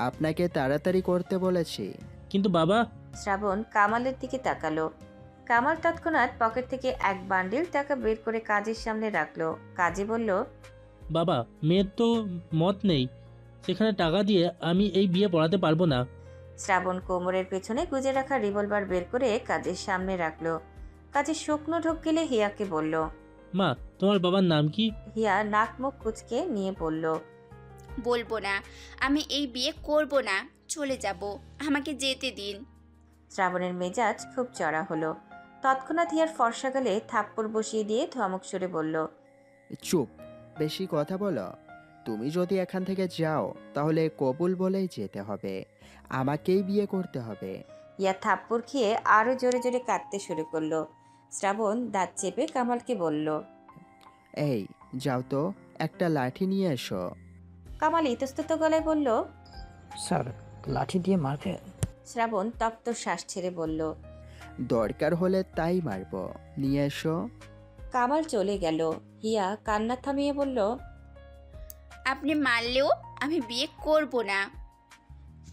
আপনাকে তাড়াতাড়ি করতে বলেছি। কিন্তু বাবা। শ্রাবণ কামালের দিকে তাকালো। কামাল তৎক্ষণাৎ পকেট থেকে এক বান্ডিল টাকা বের করে কাজীর সামনে রাখলো। কাজী বলল, বাবা, মেয়ের তো মত নেই, সেখানে টাকা দিয়ে আমি এই বিয়ে পড়াতে পারবো না। শ্রাবণ কোমরের পেছনে গুজে রাখা রিভলভার বের করে কাজীর সামনে রাখলো। কাজী শুকনো ঢোক গেলে হিয়াকে বলল, মা, তোমার বাবার নাম কি? হিয়া নাক মুখ কুচকে নিয়ে বলল, বলবো না। আমি এই বিয়ে করব না, চলে যাব। আমাকে যেতে দিন। শ্রাবণের মেজাজ খুব চড়া হলো। তৎক্ষণাৎ হিয়ার ফর্সা গালে থাপ্পড় বসিয়ে দিয়ে ধমক সরে বলল, চুপ, বেশি কথা বলো। তুমি যদি এখান থেকে যাও তাহলে কবুল বলেই যেতে হবে, আমাকেই বিয়ে করতে হবে। হিয়া থাপ্পড় খেয়ে আরো জোরে জোরে কাঁদতে শুরু করলো। শ্রাবণ দাঁত চেপে কামালকে বলল, এই যাও তো, একটা লাঠি নিয়ে এসো। কামাল ইতস্তত গলায় বলল, স্যার, লাঠি দিয়ে মারবে? শ্রাবণ তপ্ত শ্বাস ছেড়ে বলল, দরকার হলে তাই মারব, নিয়ে এসো। কামাল চলে গেল। হিয়া কান্না থামিয়ে বলল, আপনি মারলেও আমি বিয়ে করব না।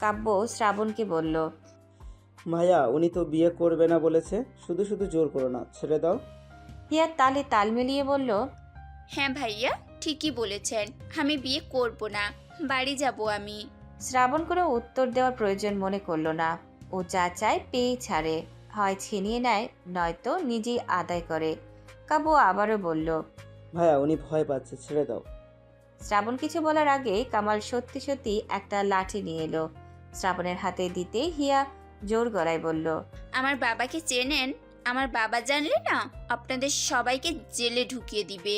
কাব্য শ্রাবণকে বলল, ভাইয়া উনি তো বিয়ে করবে না বলেছে, শুধু শুধু জোর করো না, ছেড়ে দাও। হিয়া তালে তাল মিলিয়ে বলল, হ্যাঁ ভাইয়া, ঠিকই বলেছেন। আমি বিয়ে করব না, বাড়ি যাব আমি। শ্রাবণ কোনো উত্তর দেওয়ার প্রয়োজন মনে করলো না। ও যা চায় পেয়েই ছাড়ে, হয় ছিনিয়ে নেয় নয়তো নিজেই আদায় করে। কাব্য আবারও বলল, ভাইয়া উনি ভয় পাচ্ছে, ছেড়ে দাও। শ্রাবণ কিছু বলার আগে কামাল সত্যি সত্যি একটা লাঠি নিয়ে এলো। শ্রাবণের হাতে দিতে হিয়া জোর গলায় বলল, আমার বাবাকে চেনেন? আমার বাবা জানলে না আপনাদের সবাইকে জেলে ঢুকিয়ে দিবে।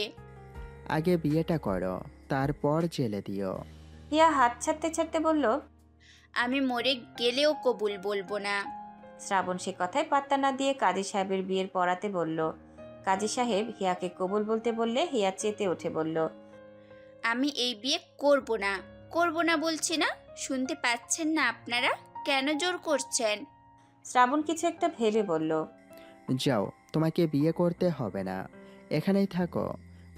আগে বিয়েটা করো, তারপর জেলে দিও। হিয়া হাত ছাড়তে ছাড়তে বলল, আমি মরে গেলেও কবুল বলবো না। শ্রাবণ সে কথায় পাত্তা না দিয়ে কাজী সাহেবের বিয়ের পড়াতে বলল। কাজী সাহেব হিয়াকে কবুল বলতে বললে হিয়া চেতে উঠে বলল, আমি এই বিয়ে করব না, করব না বলছি না। শুনতে পাচ্ছেন না আপনারা? কেন জোর করছেন? শ্রাবণ কিছু একটা ভেবে বলল, যাও, তোমাকে বিয়ে করতে হবে না, এখানেই থাকো।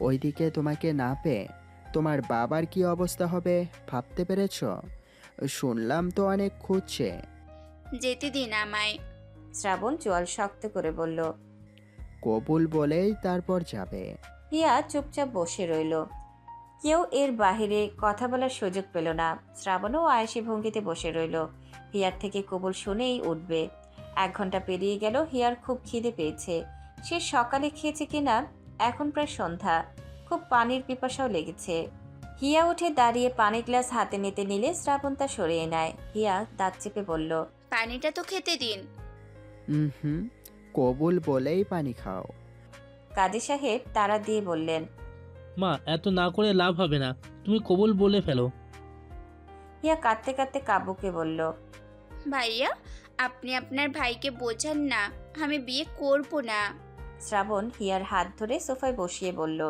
ওইদিকে তোমাকে না পেয়ে তোমার বাবার কি অবস্থা হবে ভাবতে পেরেছ? শুনলাম তো অনেক খুঁজছে। যেতে দিন আমায়। শ্রাবণ চোয়াল শক্ত করে বলল। কবুল বলেই তারপর যাবে। হিয়া চুপচাপ বসে রইল। কেউ এর বাহিরে কথা বলার সুযোগ পেল না। শ্রাবণও আয়েশি ভঙ্গিতে বসে রইল। হিয়ার থেকে কবুল শুনেই উঠবে। 1 ঘন্টা পেরিয়ে গেল। হিয়ার খুব খিদে পেয়েছে। সে সকালে খেয়েছে কিনা, এখন প্রায় সন্ধ্যা। খুব পানির পিপাসাও লেগেছে। হিয়া উঠে দাঁড়িয়ে পানির গ্লাস হাতে নিতে নিলে শ্রাবণ তা সরিয়ে নেয়। হিয়া দাঁত চেপে বলল, পানিটা তো খেতে দিন। হুম, কবুল বলেই পানি খাও। কাজী সাহেব তাড়া দিয়ে বললেন, মা, এত না করে লাভ হবে না, তুমি কবুল বলে ফেলো। হিয়া কাঁদতে কাঁদতে কাব্যকে বলল, ভাইয়া, আপনি আপনার ভাইকে বোঝান না, আমি বিয়ে করব না। শ্রাবণ হিয়ার হাত ধরে সোফায় বসিয়ে বলল,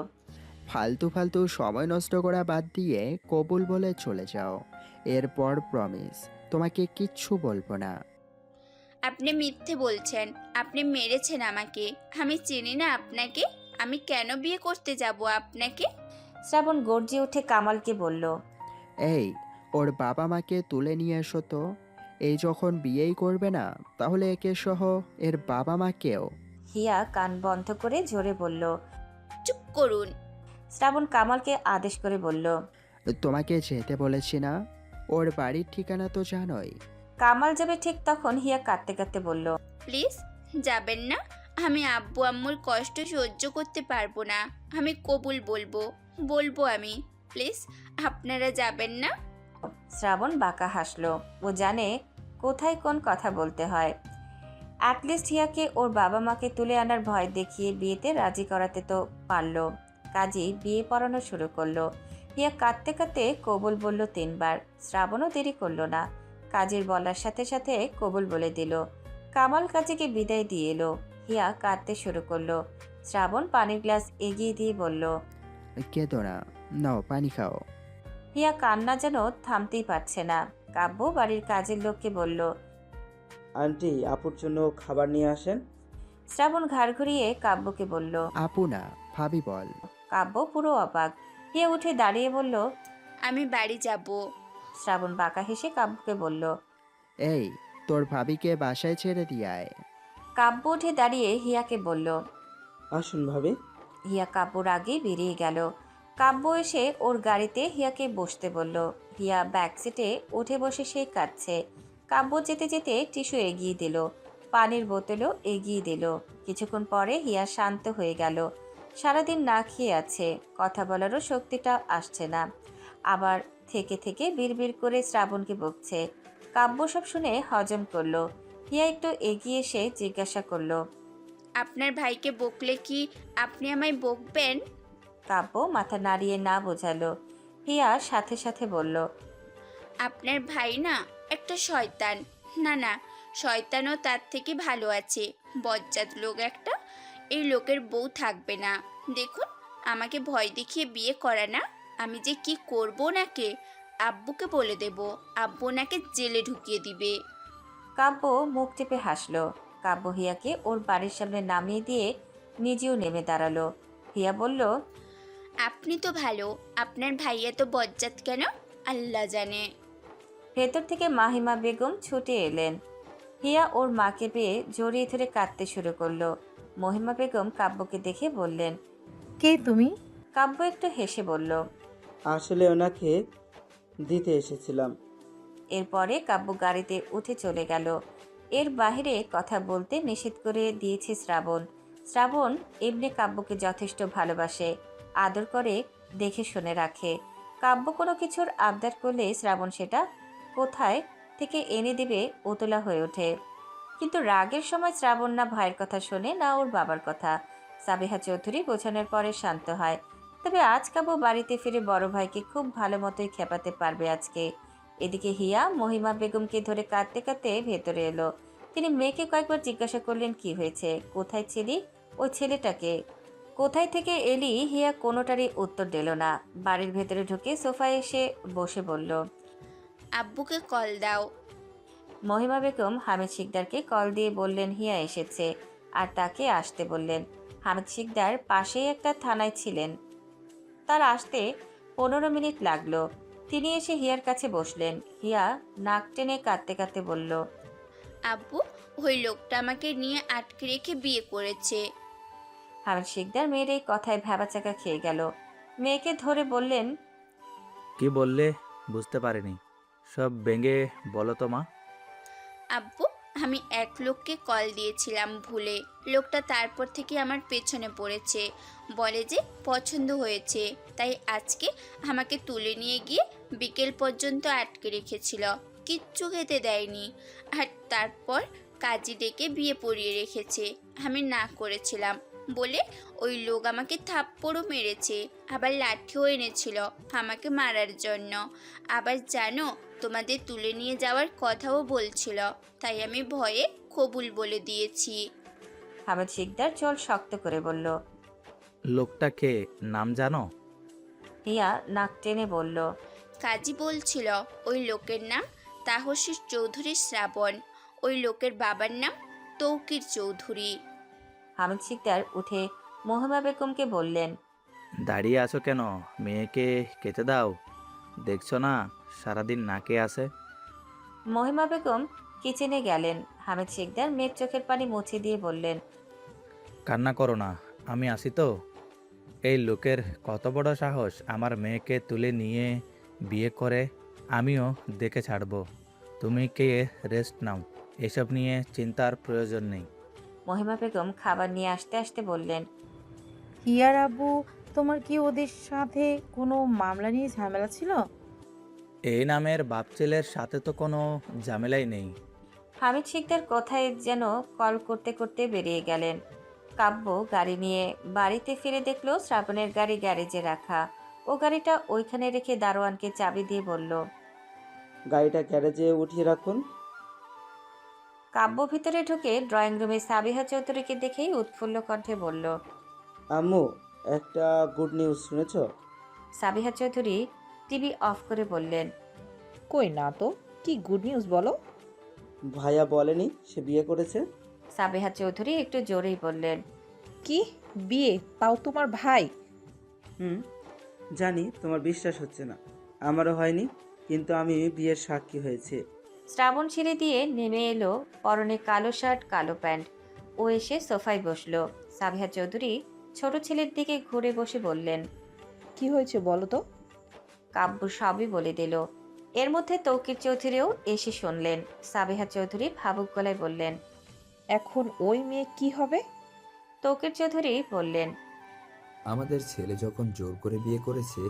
ফালতু ফালতু সময় নষ্ট করা বাদ দিয়ে কবুল বলে চলে যাও। এরপর প্রমিস, তোমাকে কিচ্ছু বলবো না। আপনি মিথ্যে বলছেন, আপনি মেরেছেন আমাকে। আমি চিনি না আপনাকে, আমি কেন বিয়ে করতে যাব আপনাকে? শ্রাবণ গর্জে উঠে কামালকে বলল, এই, ওর বাবা মাকে তুলে নিয়ে এসো তো। এই যখন বিয়েই করবে না, তাহলে একে সহ এর বাবা মাকেও। হিয়া কান বন্ধ করে জোরে বলল। চুপ করুন। শ্রাবণ কামালকে আদেশ করে বলল, তোমাকে যেতে বলেছি না? ওর বাড়ির ঠিকানা তো জানোই। কামাল যাবে ঠিক তখন হিয়া কাঁদতে কাঁদতে বলল, প্লিজ যাবেন না। আমি আব্বু আম্মুর কষ্ট সহ্য করতে পারবো না। আমি কবুল বলবো আমি। প্লিজ আপনারা যাবেন না। শ্রাবণ বাঁকা হাসলো। ও জানে কোথায় কোন কথা বলতে হয়। অ্যাটলিস্ট হিয়াকে ওর বাবা মাকে তুলে আনার ভয় দেখিয়ে বিয়েতে রাজি করাতে তো পারলো। কাজী বিয়ে পড়ানো শুরু করলো। হিয়া কাঁদতে কাঁদতে কবুল বলল 3 বার। শ্রাবণও দেরি করলো না, কাজীর বলার সাথে সাথে কবুল বলে দিল। কামাল কাজীকে বিদায় দিয়ে এলো। হিয়া কাঁদতে শুরু করলো। শ্রাবণ পানির গ্লাস এগিয়ে দিয়ে বলল, কেঁদো না, নাও পানি খাও। হিয়া কান্না যেন থামতেই পারছে না। কাব্য বাড়ির কাজের লোককে বলল, আন্টি, আপুর জন্য খাবার নিয়ে আসেন। শ্রাবণ ঘাড় ঘুরিয়ে কাব্যকে বলল, আপু না, ভাবি বল। কাব্য পুরো অবাক। হিয়া উঠে দাঁড়িয়ে বলল, আমি বাড়ি যাব। শ্রাবণ বাঁকা হেসে কাব্যকে বলল, এই, তোর ভাবিকে বাসায় ছেড়ে দিয়ে আয়। কাব্য উঠে দাঁড়িয়ে হিয়াকে বলল। আসুন ভাবি। হিয়া কাব্যর আগে বেরিয়ে গেল। কাব্য এসে ওর গাড়িতে হিয়াকে বসতে বলল। হিয়া ব্যাক সিটে উঠে বসে সে কাঁদছে। কাব্য যেতে যেতে টিস্যু এগিয়ে দিল, পানির বোতলও এগিয়ে দিল। কিছুক্ষণ পরে হিয়া শান্ত হয়ে গেল। সারাদিন না খেয়ে আছে, কথা বলারও শক্তিটা আসছে না। আবার থেকে থেকে বিড়বিড় করে শ্রাবণকে বকছে। কাব্য সব শুনে হজম করলো। হিয়া একটু এগিয়ে এসে জিজ্ঞাসা করলো, আপনার ভাইকে বকলে কি আপনি আমায় বকবেন? কাব্য মাথা নাড়িয়ে না বোঝালো। হিয়া সাথে সাথে বলল, আপনার ভাই না একটা শয়তান। না না, শয়তানও তার থেকে ভালো আছে। বজ্জাত লোক একটা। এই লোকের বউ থাকবে না। দেখুন, আমাকে ভয় দেখিয়ে বিয়ে করা না। আমি যে কি করব নাকে, আব্বুকে বলে দেব। আব্বু নাকে জেলে ঢুকিয়ে দিবে। কাব্য মুখ টিপে হাসলো। কাব্য হিয়াকে ওর বাড়ির সামনে নামিয়ে দিয়ে নিজেও নেমে দাঁড়ালো। হিয়া বলল, আপনি তো ভালো, আপনার ভাইয়া তো বজ্জাত কেন আল্লাহ জানে। ভেতর থেকে মাহিমা বেগম ছুটে এলেন। হিয়া ওর মাকে পেয়ে জড়িয়ে ধরে কাঁদতে শুরু করলো। মহিমা বেগম কাব্যকে দেখে বললেন, কে তুমি? কাব্য একটু হেসে বলল, আসলে ওনাকে দিতে এসেছিলাম। এরপরে কাব্য গাড়িতে উঠে চলে গেল। এর বাইরে কথা বলতে নিষেধ করে দিয়েছে শ্রাবণ। শ্রাবণ এমনি কাব্যকে যথেষ্ট ভালোবাসে, আদর করে, দেখে শুনে রাখে। কাব্য কোনো কিছুর আবদার করলে শ্রাবণ সেটা কোথায় থেকে এনে দেবে উতলা হয়ে ওঠে। কিন্তু রাগের সময় শ্রাবণ না ভাইয়ের কথা শোনে, না ওর বাবার কথা। সাবিহা চৌধুরী বোঝানোর পরে শান্ত হয়। তবে আজ কাব্য বাড়িতে ফিরে বড় ভাইকে খুব ভালো মতোই খেপাতে পারবে আজকে। এদিকে হিয়া মহিমা বেগমকে ধরে কাঁদতে কাঁদতে ভেতরে এলো। তিনি মেয়েকে কয়েকবার জিজ্ঞাসা করলেন কি হয়েছে, কোথায় ছিলি, ওই ছেলেটাকে কোথায় থেকে এলি। হিয়া কোনোটারই উত্তর দিল না। বাড়ির ভেতরে ঢুকে সোফায় এসে বসে বলল, আব্বুকে কল দাও। মহিমা বেগম হামিদ শিকদারকে কল দিয়ে বললেন হিয়া এসেছে, আর তাকে আসতে বললেন। হামিদ শিকদার পাশেই একটা থানায় ছিলেন। তার আসতে 15 মিনিট লাগলো। তিনি এসে হিয়ার কাছে বসলেন। হিয়া নাক টেনে কাঁদতে কাঁদতে বলল, আব্বু, ওই লোকটা আমাকে নিয়ে আটকে রেখে বিয়ে করেছে। হামিদ শিকদার মেয়ের এই কথায় ভ্যাবাচাকা খেয়ে গেল। মেয়েকে ধরে বললেন, কি বললে বুঝতে পারিনি, সব ভেঙে বলো তো মা। আব্বু, আমি এক লোককে কল দিয়েছিলাম ভুলে। লোকটা তারপর থেকে আমার পেছনে পড়েছে, বলে যে পছন্দ হয়েছে, তাই আজকে আমাকে তুলে নিয়ে গিয়ে বিকেল পর্যন্ত আটকে রেখেছিল, কিচ্ছু খেতে দেয়নি। আর তারপর কাজী ডেকে বিয়ে পড়িয়ে রেখেছে। আমি না করেছিলাম বলে ওই লোক আমাকে থাপ্পড়ও মেরেছে, আবার লাঠিও এনেছিল আমাকে মারার জন্য। আবার জানো, তোমাদের তুলে নিয়ে যাওয়ার কথাও বলছিল, তাই আমি ভয়ে কবুল বলে দিয়েছি। হামিদ শিকদার চোল শক্ত করে বলল। লোকটা কে, নাম জানো? হিয়া নাক টেনে বলল, কাজী বলছিল ওই লোকের নাম তাহসিস চৌধুরী শ্রাবণ। ওই লোকের বাবার নাম তৌকির চৌধুরী। হামিদ শিকদার উঠে মহিমা বেগমকে বললেন, দাঁড়িয়ে আছো কেন, মেয়েকে খেতে দাও, দেখছো না সারাদিন নাকে আছে। মহিমা বেগম কিচেনে গেলেন। হামিদ শিকদার মেয়ের চোখের পানি মুছে দিয়ে বললেন, কান্না করো না, আমি আসি তো। এই লোকের কত বড় সাহস আমার মেয়েকে তুলে নিয়ে বিয়ে করে, আমিও দেখে ছাড়বো। তুমি কে রেস্ট নাও, এসব নিয়ে চিন্তার প্রয়োজন নেই। মহিমা বেগম খাবার নিয়ে আসতে আসতে বললেন, হিয়ার আব্বু, তোমার কি ওদের সাথে কোনো মামলা নিয়ে ঝামেলা ছিল? এই নামের বাপ ছেলের সাথে তো কোনো ঝামেলাই নেই। হামিদ শিকদার কথায় যেন কল করতে করতে বেরিয়ে গেলেন। কাব্য গাড়ি নিয়ে বাড়িতে ফিরে দেখলো শ্রাবণের গাড়ি গ্যারেজে রাখা। ও গাড়িটা ওইখানে রেখে দারোয়ানকে চাবি দিয়ে বলল, গাড়িটা গ্যারেজে উঠিয়ে রাখুন। কাব্য ভিতরে ঢুকে ড্রয়িং রুমে সাবিহা চৌধুরীকে দেখেই উৎফুল্ল কণ্ঠে বলল, আম্মু, একটা গুড নিউজ শুনেছ? সাবিহা চৌধুরী টিভি অফ করে বললেন, কই না তো, কি গুড নিউজ বলো। ভাইয়া বলেনি সে বিয়ে করেছে? সাবিহা চৌধুরী একটু জোরেই বললেন, কি বিয়ে, তাও তোমার ভাই? জানি তোমার বিশ্বাস হচ্ছে না, আমারও হয়নি, কিন্তু আমি বিয়ের সাক্ষী হয়েছে। শ্রাবণ সিঁড়ি দিয়ে নেমে এলো, পরনে কালো শার্ট কালো প্যান্ট। ও এসে সোফায় বসলো। সাবিহা চৌধুরী ছোট ছেলের দিকে ঘুরে বসে বললেন, কি হয়েছে বলো তো। কাব্য সবই বলে দিল। এর মধ্যে তৌকির চৌধুরীও এসে শুনলেন। সাবিহা চৌধুরী ভাবুক গলায় বললেন, এখন ওই মেয়ে কি হবে? তৌকির চৌধুরী বললেন, আমাদের ছেলে যখন জোর করে বিয়ে করেছে,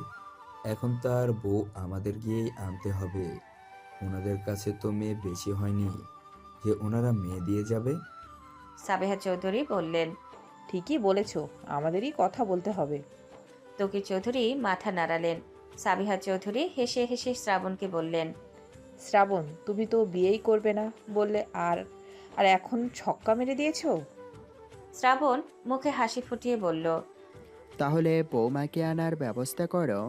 এখন তার বউ আমাদের গিয়েই আনতে হবে। ওনাদের কাছে তো মেয়ে বেশি হয়নি যে ওনারা মেয়ে দিয়ে যাবে। সাবিহা চৌধুরী বললেন, ঠিকই বলেছো, আমাদেরই কথা বলতে হবে। তৌকির চৌধুরী মাথা নাড়ালেন। সাবিহা চৌধুরী হেসে হেসে শ্রাবণকে বললেন, শ্রাবণ, তুমি তো বিয়েই করবে না বললে, আর আর এখন ছক্কা মেরে দিয়েছো। শ্রাবণ মুখে হাসি ফুটিয়ে বলল, তাহলে বৌমাকে আনার ব্যবস্থা করো।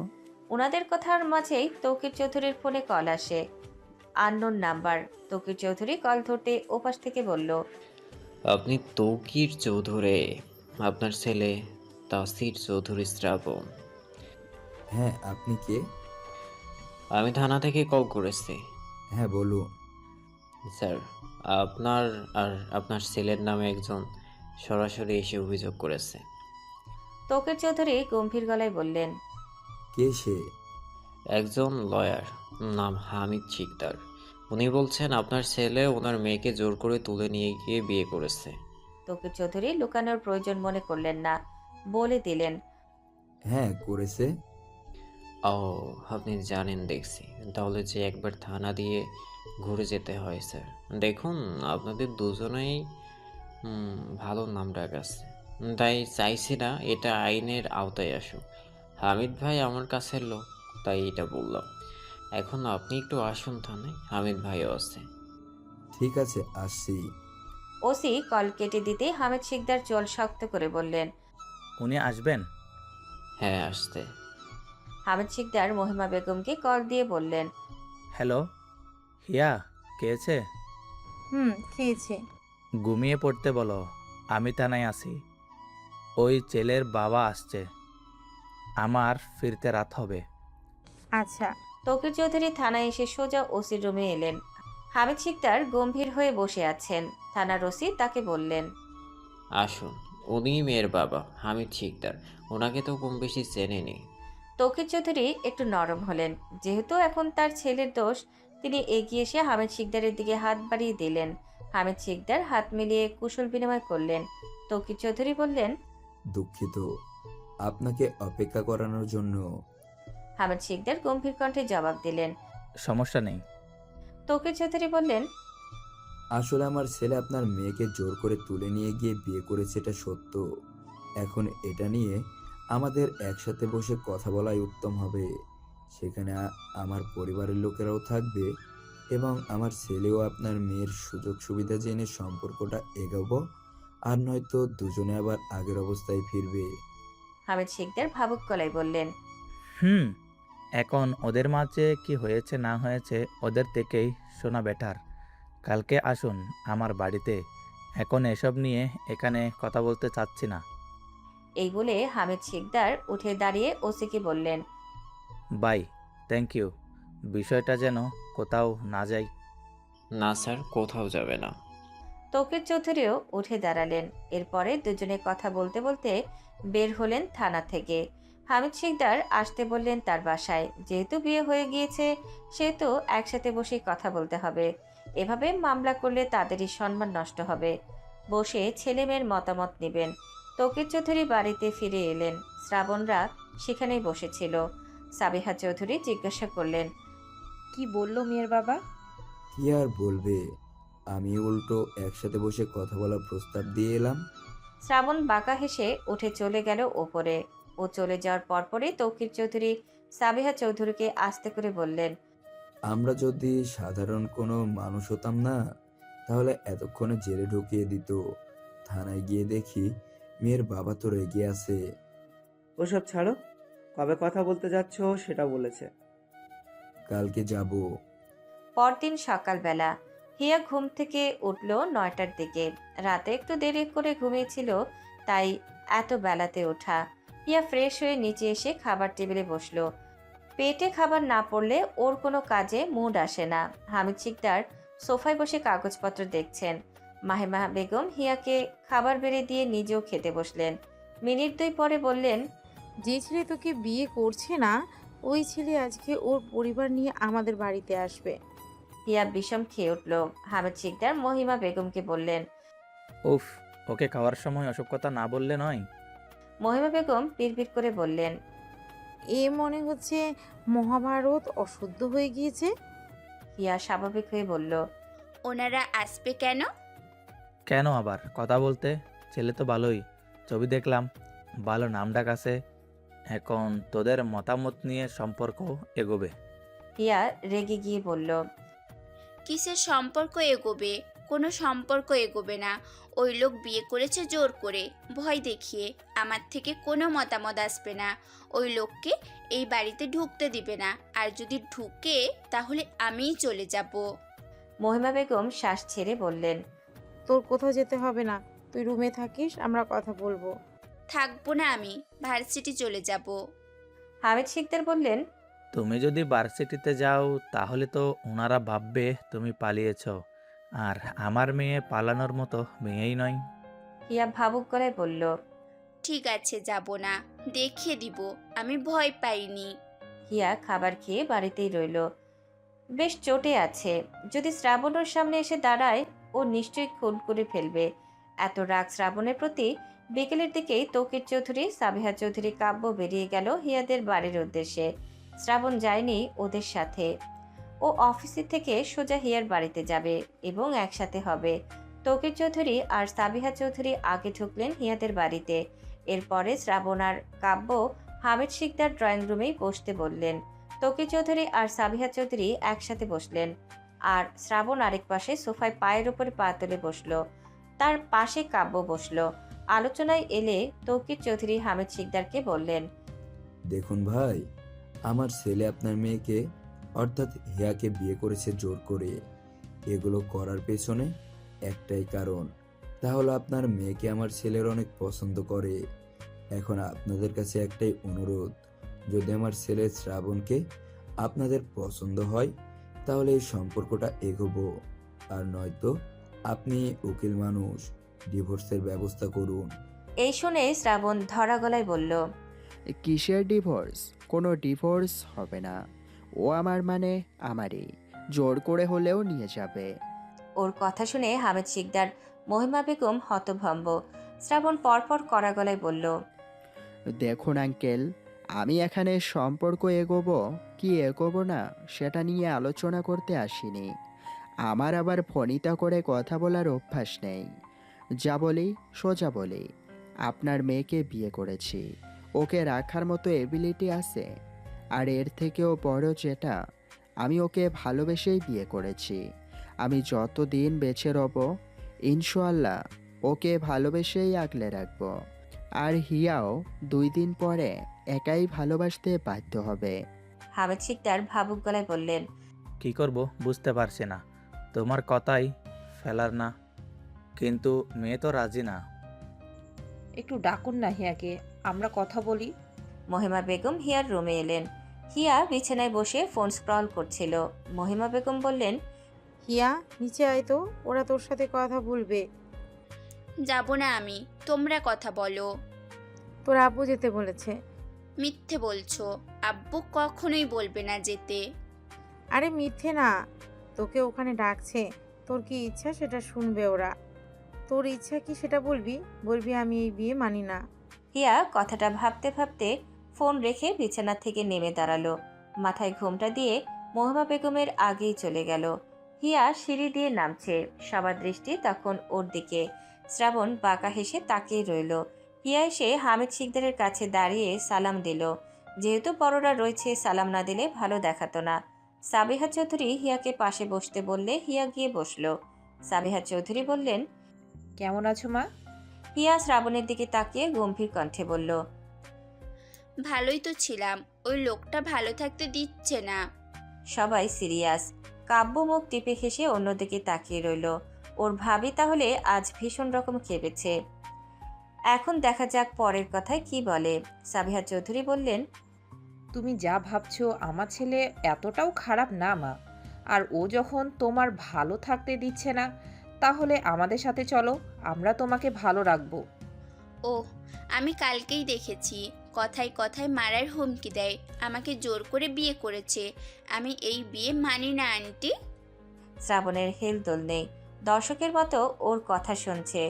ওনাদের কথার মাঝেই তৌকির চৌধুরীর ফোনে কল আসে। Unknown number. Toukir Chowdhury call ধরতে ওপাশ থেকে বলল, আপনি তৌকির চৌধুরী, আপনার ছেলে তাসির চৌধুরী শ্রাবণ। হ্যাঁ, আপনি কে? আমি থানা থেকে কল করেছি। হ্যাঁ বলুন। স্যার, আপনার আর আপনার ছেলের নামে একজন সরাসরি এসে অভিযোগ করেছে। তৌকির চৌধুরী গম্ভীর গলায় বললেন, কে সে? একজন লয়ার, নাম হামিদ শিকদার। উনি বলছেন আপনার ছেলে ওনার মেয়েকে জোর করে তুলে নিয়ে গিয়ে বিয়ে করেছে। তৌকির চৌধুরী লুকানোর প্রয়োজন মনে করলেন না, বলে দিলেন, হ্যাঁ করেছে। ও, আপনি জানেন দেখছি। তাহলে যে একবার থানা দিয়ে ঘুরে যেতে হয় স্যার। দেখুন, আপনাদের দুজনেই ভালো নাম ডাক আছে, তাই চাইছি না এটা আইনের আওতায় আসুক। হামিদ ভাই আমার কাছের লোক, তাই এটা বললাম। এখন আপনি একটু আসুন থানায়, হামিদ ভাইও আছে। ঠিক আছে, আসছি। ওসি কল কেটে দিতে হামিদ শিকদার চোল শক্ত করে বললেন, উনি আসবেন? হ্যাঁ, আসতে। হামিদ শিকদার মহিমা বেগমকে কল দিয়ে বললেন, হ্যালো হিয়া, খেয়েছে? খেয়েছে। ঘুমিয়ে পড়তে বলো, আমি থানায় আছি। ওই ছেলের বাবা আসছে, আমার ফিরতে রাত হবে। আচ্ছা। তৌকির চৌধুরী থানায় এসে সোজা ওসির রুমে এলেন। হামিদ শিকদার গম্ভীর হয়ে বসে আছেন। থানার ওসি তাকে বললেন, আসুন, উনিই মেয়ের বাবা, হামিদ শিকদার। ওনাকে তো কম বেশি চেনেনি। তৌকির চৌধুরী একটু নরম হলেন। যেহেতু এখন তার ছেলের দোষ, তিনি এগিয়ে এসে হামিদ শিকদারের দিকে হাত বাড়িয়ে দিলেন। হামিদ শিকদার হাত মিলিয়ে কুশল বিনিময় করলেন। তৌকির চৌধুরী বললেন, দুঃখিত আপনাকে অপেক্ষা করানোর জন্য। হামিদ শিকদার গম্ভীর কণ্ঠে জবাব দিলেন। সমস্যা নেই। তৌকির চৌধুরী বললেন, আসলে আমার ছেলে আপনার মেয়েকে জোর করে তুলে নিয়ে গিয়ে বিয়ে করেছে, এটা সত্য। এখন এটা নিয়ে আমাদের একসাথে বসে কথা বলাই উত্তম হবে। সেখানে আমার পরিবারের লোকেরাও থাকবে এবং আমার ছেলেও আপনার মেয়ের সুযোগ সুবিধা জেনে সম্পর্কটা এগোবো, আর নয়তো দুজনে আবার আগের অবস্থায় ফিরবে। হামিদ শিকদার ভাবুক গলায় বললেন, এখন ওদের মাঝে কি হয়েছে না হয়েছে ওদের থেকেই শোনা বেটার। কালকে আসুন আমার বাড়িতে। এখন এসব নিয়ে এখানে কথা বলতে চাচ্ছি না। এই বলে হামিদ শিকদার উঠে দাঁড়িয়ে ওসিকে বললেন, বাই, থ্যাংক ইউ। বিষয়টা যেন কোথাও না যায়। না স্যার, কোথাও যাবে না। তৌকির চৌধুরীও উঠে দাঁড়ালেন। এরপরে দুজনে কথা বলতে বলতে বের হলেন থানা থেকে। হামিদ শিকদার আসতে বললেন তার বাসায়। যেহেতু বিয়ে হয়ে গিয়েছে, সেহেতু একসাথে বসে কথা বলতে হবে। এভাবে মামলা করলে তাদেরই সম্মান নষ্ট হবে। বসে ছেলে মেয়ের মতামত নেবেন। তৌকির চৌধুরী বাড়িতে ফিরে এলেন। শ্রাবণরা সেখানেই বসেছিল। সাবিহা চৌধুরী জিজ্ঞাসা করলেন, কি বললো মেয়ের বাবা? কি আর বলবে, আমি উল্টো একসাথে বসে কথা বলার প্রস্তাব দিয়ে এলাম। শ্রাবণ বাঁকা হেসে উঠে চলে গেল ওপরে। ও চলে যাওয়ার পরপরই তৌকির চৌধুরী সাবিহা চৌধুরীকে আস্তে করে বললেন, আমরা যদি সাধারণ কোনো মানুষ হতাম না, তাহলে এতক্ষণে জেলে ঢুকিয়ে দিত। থানায় গিয়ে দেখি মেয়ের বাবা তো রেগে আছে। ওসব ছাড়ো, কবে কথা বলতে যাচ্ছ সেটা বলেছে। কালকে যাব। পরদিন সকালবেলা হিয়া ঘুম থেকে উঠল 9টার দিকে। রাতে একটু দেরি করে ঘুমিয়েছিল, তাই এত বেলাতে ওঠা। হিয়া ফ্রেশ হয়ে নিচে এসে খাবার টেবিলে বসলো। পেটে খাবার না পড়লে ওর কোনো কাজে মুড আসে না। হামিদ শিকদার সোফায় বসে কাগজপত্র দেখছেন। মাহিমা বেগম হিয়াকে খাবার বেড়ে দিয়ে নিজেও খেতে বসলেন। মিনিট 2 পরে বললেন, যে ছেলে তোকে বিয়ে করছে না, ওই ছেলে আজকে ওর পরিবার নিয়ে আমাদের বাড়িতে আসবে। হিয়া বিষম খেয়ে উঠল। হামিদ শিকদার মহিমা বেগমকে বললেন, উফ, ওকে খাওয়ার সময় ওসব কথা না বললে নয়। মহিমা বেগম বিড়বিড় করে বললেন, এ মনে হচ্ছে মহাভারত অশুদ্ধ হয়ে গিয়েছে। হিয়া স্বাভাবিক হয়ে বলল, ওনারা আসবে কেন? কেন আবার কথা বলতে? ছেলে তো ভালোই, ছবি দেখলাম, ভালো নাম ডাক আছে। এখন তোদের মতামত নিয়ে সম্পর্ক এগোবে। হিয়া রেগে গিয়ে বলল, কিসের সম্পর্ক এগোবে? কোনো সম্পর্ক এগোবে না। ওই লোক বিয়ে করেছে জোর করে, ভয় দেখিয়ে। আমার থেকে কোনো মতামত আসবে না। ওই লোককে এই বাড়িতে ঢুকতে দিবে না, আর যদি ঢুকে তাহলে আমিই চলে যাব। মহিমা বেগম শ্বাস ছেড়ে বললেন, তোর কোথাও যেতে হবে না, তুই রুমে থাকিস, আমরা কথা বলবো। থাকবো না, আমি ভার্সিটি চলে যাব। হামিদ শিকদার বললেন, তুমি যদি ভার্সিটিতে যাও তাহলে তো ওনারা ভাববে তুমি পালিয়েছ, আর আমার মেয়ে পালানোর মতো মেয়েই নয়। হিয়া ভাবুক গলায় বলল, ঠিক আছে, যাব না, দেখিয়ে দিব আমি ভয় পাইনি। হিয়া খাবার খেয়ে বাড়িতেই রইল। বেশ চটে আছে। যদি শ্রাবণের সামনে এসে দাঁড়ায়, ও নিশ্চয়ই খুন করে ফেলবে। এত রাগ শ্রাবণের প্রতি। বিকেলের দিকেই তৌকির চৌধুরী, সাবিহা চৌধুরী কাব্য বেরিয়ে গেল হিয়াদের বাড়ির উদ্দেশ্যে। শ্রাবণ যায়নি ওদের সাথে। ও অফিসে থেকে সোজা হিয়ার বাড়িতে যাবে এবং একসাথে হবে। তৌকির চৌধুরী আর সাবিহা চৌধুরী আগে ঢুকলেন হিয়াদের বাড়িতে। এরপরে শ্রাবণ আর কাব্য হামিদ শিকদার ড্রয়িং রুমেই বসতে বললেন। তৌকির চৌধুরী আর সাবিহা চৌধুরী একসাথে বসলেন, আর শ্রাবণ আরেক পাশে সোফায় পায়ের উপরে পা তুলে বসলো। তার পাশে কাব্য বসলো। আলোচনায় এলে তৌকির চৌধুরী হামিদ শিকদারকে বললেন, দেখুন ভাই, আমার ছেলে আপনার মেয়েকে অর্থাৎ হিয়াকে বিয়ে করেছে জোর করে। এগুলো করার পেছনে একটাই কারণ, তা হলো আপনার মেয়েকে আমার ছেলের অনেক পছন্দ করে। এখন আপনাদের কাছে একটাই অনুরোধ, যদি আমার ছেলে শ্রাবণকে আপনাদের পছন্দ হয়, তাহলে এই সম্পর্কটা এগোবো, আর নয়তো আপনি উকিল মানুষ, ডিভোর্সের ব্যবস্থা করুন। এই শুনে শ্রাবণ ধরা গলায় বলল, কিসের ডিভোর্স? কোনো ডিভোর্স হবে না। ও আমার মানে আমারই, জোর করে হলেও নিয়ে যাবে। ওর কথা শুনে হামিদ শিকদার, মহিমা বেগম হতভম্ব। শ্রাবণ পরপর কড়া গলায় বলল, দেখুন আঙ্কেল, আমি এখানে সম্পর্ক এগোবো কি এগোবো না সেটা নিয়ে আলোচনা করতে আসিনি। আমার আবার ফণিতা করে কথা বলার অভ্যাস নেই। যা বলি সোজা বলি, আপনার মেয়েকে বিয়ে করেছি, ওকে রাখার মতো এবিলিটি আছে। আর এর থেকেও বড় যেটা, আমি ওকে ভালোবেসেই বিয়ে করেছি। আমি যত দিন বেঁচে রব ইনশাআল্লাহ ওকে ভালোবেসেই আগলে রাখবো। আর হিয়াও 2 দিন পরে একাই ভালোবাসতে বাধ্য হবে। হামিদ শিকদার ভাবুক গলায় বললেন, কি করব বুঝতে পারছি না। তোমার কথাই ফেলার না, কিন্তু মেয়ে তো রাজি না। একটু ডাকুন না হিয়াকে, আমরা কথা বলি। মহিমা বেগম হিয়ার রুমে এলেন। হিয়া বিছানায় বসে ফোন স্ক্রল করছিল। মহিমা বেগম বললেন, হিয়া নিচে আয় তো, ওরা তোর সাথে কথা বলবে। যাব না আমি, তোমরা কথা বলো। তোর আব্বু যেতে বলেছে। মিথ্যে বলছো, আব্বু কখনোই বলবে না যেতে। আরে মিথ্যে না, তোকে ওখানে ডাকছে। তোর কি ইচ্ছা সেটা শুনবে ওরা। তোর ইচ্ছা কি সেটা বলবি, বলবি আমি এই বিয়ে মানি না। হিয়া কথাটা ভাবতে ভাবতে ফোন রেখে বিছানা থেকে নেমে দাঁড়ালো। মাথায় ঘোমটা দিয়ে মহিমা বেগমের আগেই চলে গেল। হিয়া সিঁড়ি দিয়ে নামছে, সবার দৃষ্টি তখন ওর দিকে। শ্রাবণ বাঁকা হেসে তাকিয়ে রইল। হিয়া এসে হামিদ শিকদারের কাছে দাঁড়িয়ে সালাম দিল। যেহেতু বড়রা রয়েছে, সালাম না দিলে ভালো দেখাতো না। সাবিহা চৌধুরী হিয়াকে পাশে বসতে বললে হিয়া গিয়ে বসলো। সাবিহা চৌধুরী বললেন, কেমন আছো মা? হিয়া শ্রাবণের দিকে তাকিয়ে গম্ভীর কণ্ঠে বলল, ভালোই তো ছিলাম, ওই লোকটা ভালো থাকতে দিচ্ছে না। সবাই সিরিয়াস। কাব্য মুখ টিপে হেসে অন্যদিকে তাকিয়ে রইল। ওর ভাবি তাহলে আজ ভীষণ রকম খেপেছে। এখন দেখা যাক পরের কথায় কি বলে। সাবিহা চৌধুরী বললেন, তুমি যা ভাবছো আমার ছেলে এতটাও খারাপ না মা। আর ও যখন তোমার ভালো থাকতে দিচ্ছে না, তাহলে আমাদের সাথে চলো, আমরা তোমাকে ভালো রাখবো। ও, আমি কালকেই দেখেছি, কথায় কথায় মারার হুমকি দেয়, আমাকে জোর করে বিয়ে করেছে। আমি এই বিয়ে মানি না আন্টি। শ্রাবণের হেলদোল নেই, দর্শকের মতো ওর কথা শুনছে।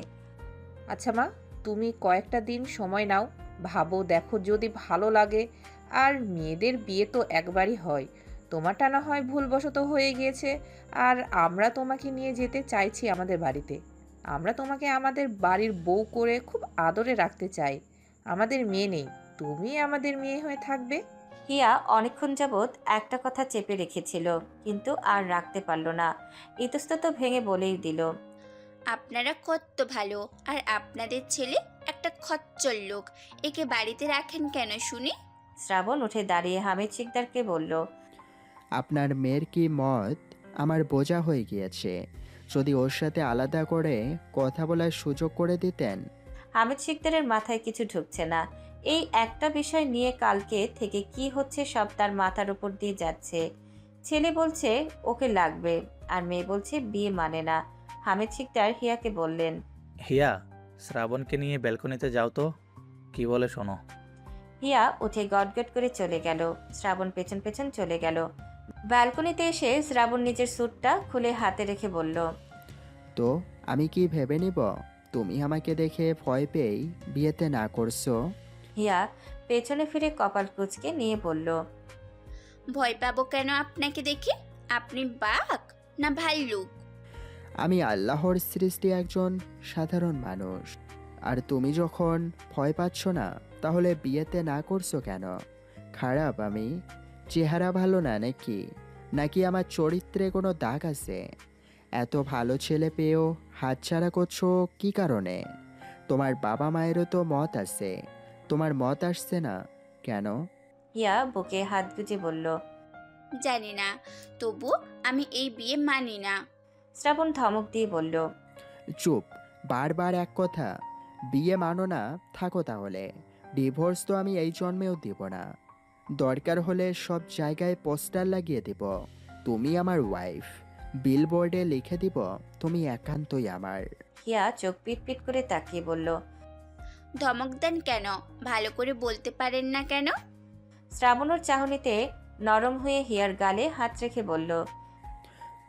আচ্ছা মা, তুমি কয়েকটা দিন সময় নাও, ভাবো, দেখো যদি ভালো লাগে। আর মেয়েদের বিয়ে তো একবারই হয়, তোমারটা না হয় ভুলবশত হয়ে গিয়েছে। আর আমরা তোমাকে নিয়ে যেতে চাইছি আমাদের বাড়িতে। আমরা তোমাকে আমাদের বাড়ির বউ করে খুব আদরে রাখতে চাই। আমাদের মেয়ে নেই, তুমি আমাদের মেয়ে হয়ে থাকবে। হিয়া অনেকক্ষণ যাবৎ একটা কথা চেপে রেখেছিল, কিন্তু আর রাখতে পারল না। ইতস্তত ভেঙে বলেই দিল, আপনারা কত ভালো, আর আপনাদের ছেলে একটা খচ্চর লোক, একে বাড়িতে রাখেন কেন শুনি? শ্রাবণ উঠে দাঁড়িয়ে হামিদ শিকদারকে বলল, আপনার মেয়ের কি মত আমার বোঝা হয়ে গিয়েছে। যদি ওর সাথে আলাদা করে কথা বলার সুযোগ করে দিতেন। হামিদ শিকদারের মাথায় কিছু ঢুকছে না। এই একটা বিষয় নিয়ে কালকে থেকে কি হচ্ছে সব তার মাথার উপর দিয়ে যাচ্ছে। ছেলে বলছে ওকে লাগবে, আর মেয়ে বলছে বিয়ে মানে না। হামিদ শিকদার হিয়াকে বললেন, হিয়া, শ্রাবণকে নিয়ে ব্যালকনিতে যাও তো, কি বলে শোনো। হিয়া উঠে গটগট করে চলে গেল। শ্রাবণ পেছন পেছন চলে গেল। ব্যালকনিতে এসে শ্রাবণ নিজের স্যুটটা খুলে হাতে রেখে বলল, তো আমি কি ভেবে নিব তুমি আমাকে দেখে ভয় পেয়েই বিয়েতে না করছো? হিয়া পেছনে ফিরে কপাল কুঁচকে নিয়ে বলল, ভয় পাবো কেন আপনাকে দেখে? আপনি বাঘ না ভাল্লুক? আমি আল্লাহর সৃষ্টি একজন সাধারণ মানুষ। আর তুমি যখন ভয় পাচ্ছ না, তাহলে বিয়েতে না করছো কেন? খারাপ আমি? চেহারা ভালো না নাকি? নাকি আমার চরিত্রে কোনো দাগ আছে? এত ভালো ছেলে পেয়েও হাতছাড়া করছো কি কারণে? তোমার বাবা মায়েরও তো মত আছে, তোমার মত আসছে না কেন? হিয়া বুকে হাত গুজে বলল, জানি না, তবু আমি এই বিয়ে মানি না। শ্রাবণ ধমক দিয়ে বলল, চুপ, বারবার এক কথা। বিয়ে মানো না, থাকো তাহলে। ডিভোর্স তো আমি এই জন্মেও দিব না। দরকার হলে সব জায়গায় পোস্টার লাগিয়ে দেব, তুমি আমার ওয়াইফ। বিলবোর্ডে লিখে দিব তুমি একান্তই আমার। হিয়া চোখ পিটপিট করে তাকিয়ে বলল। ধমক দেন কেন? ভালো করে বলতে পারেন না কেন? শ্রাবণের চাহনিতে নরম হয়ে হিয়ার গালে হাত রেখে বলল।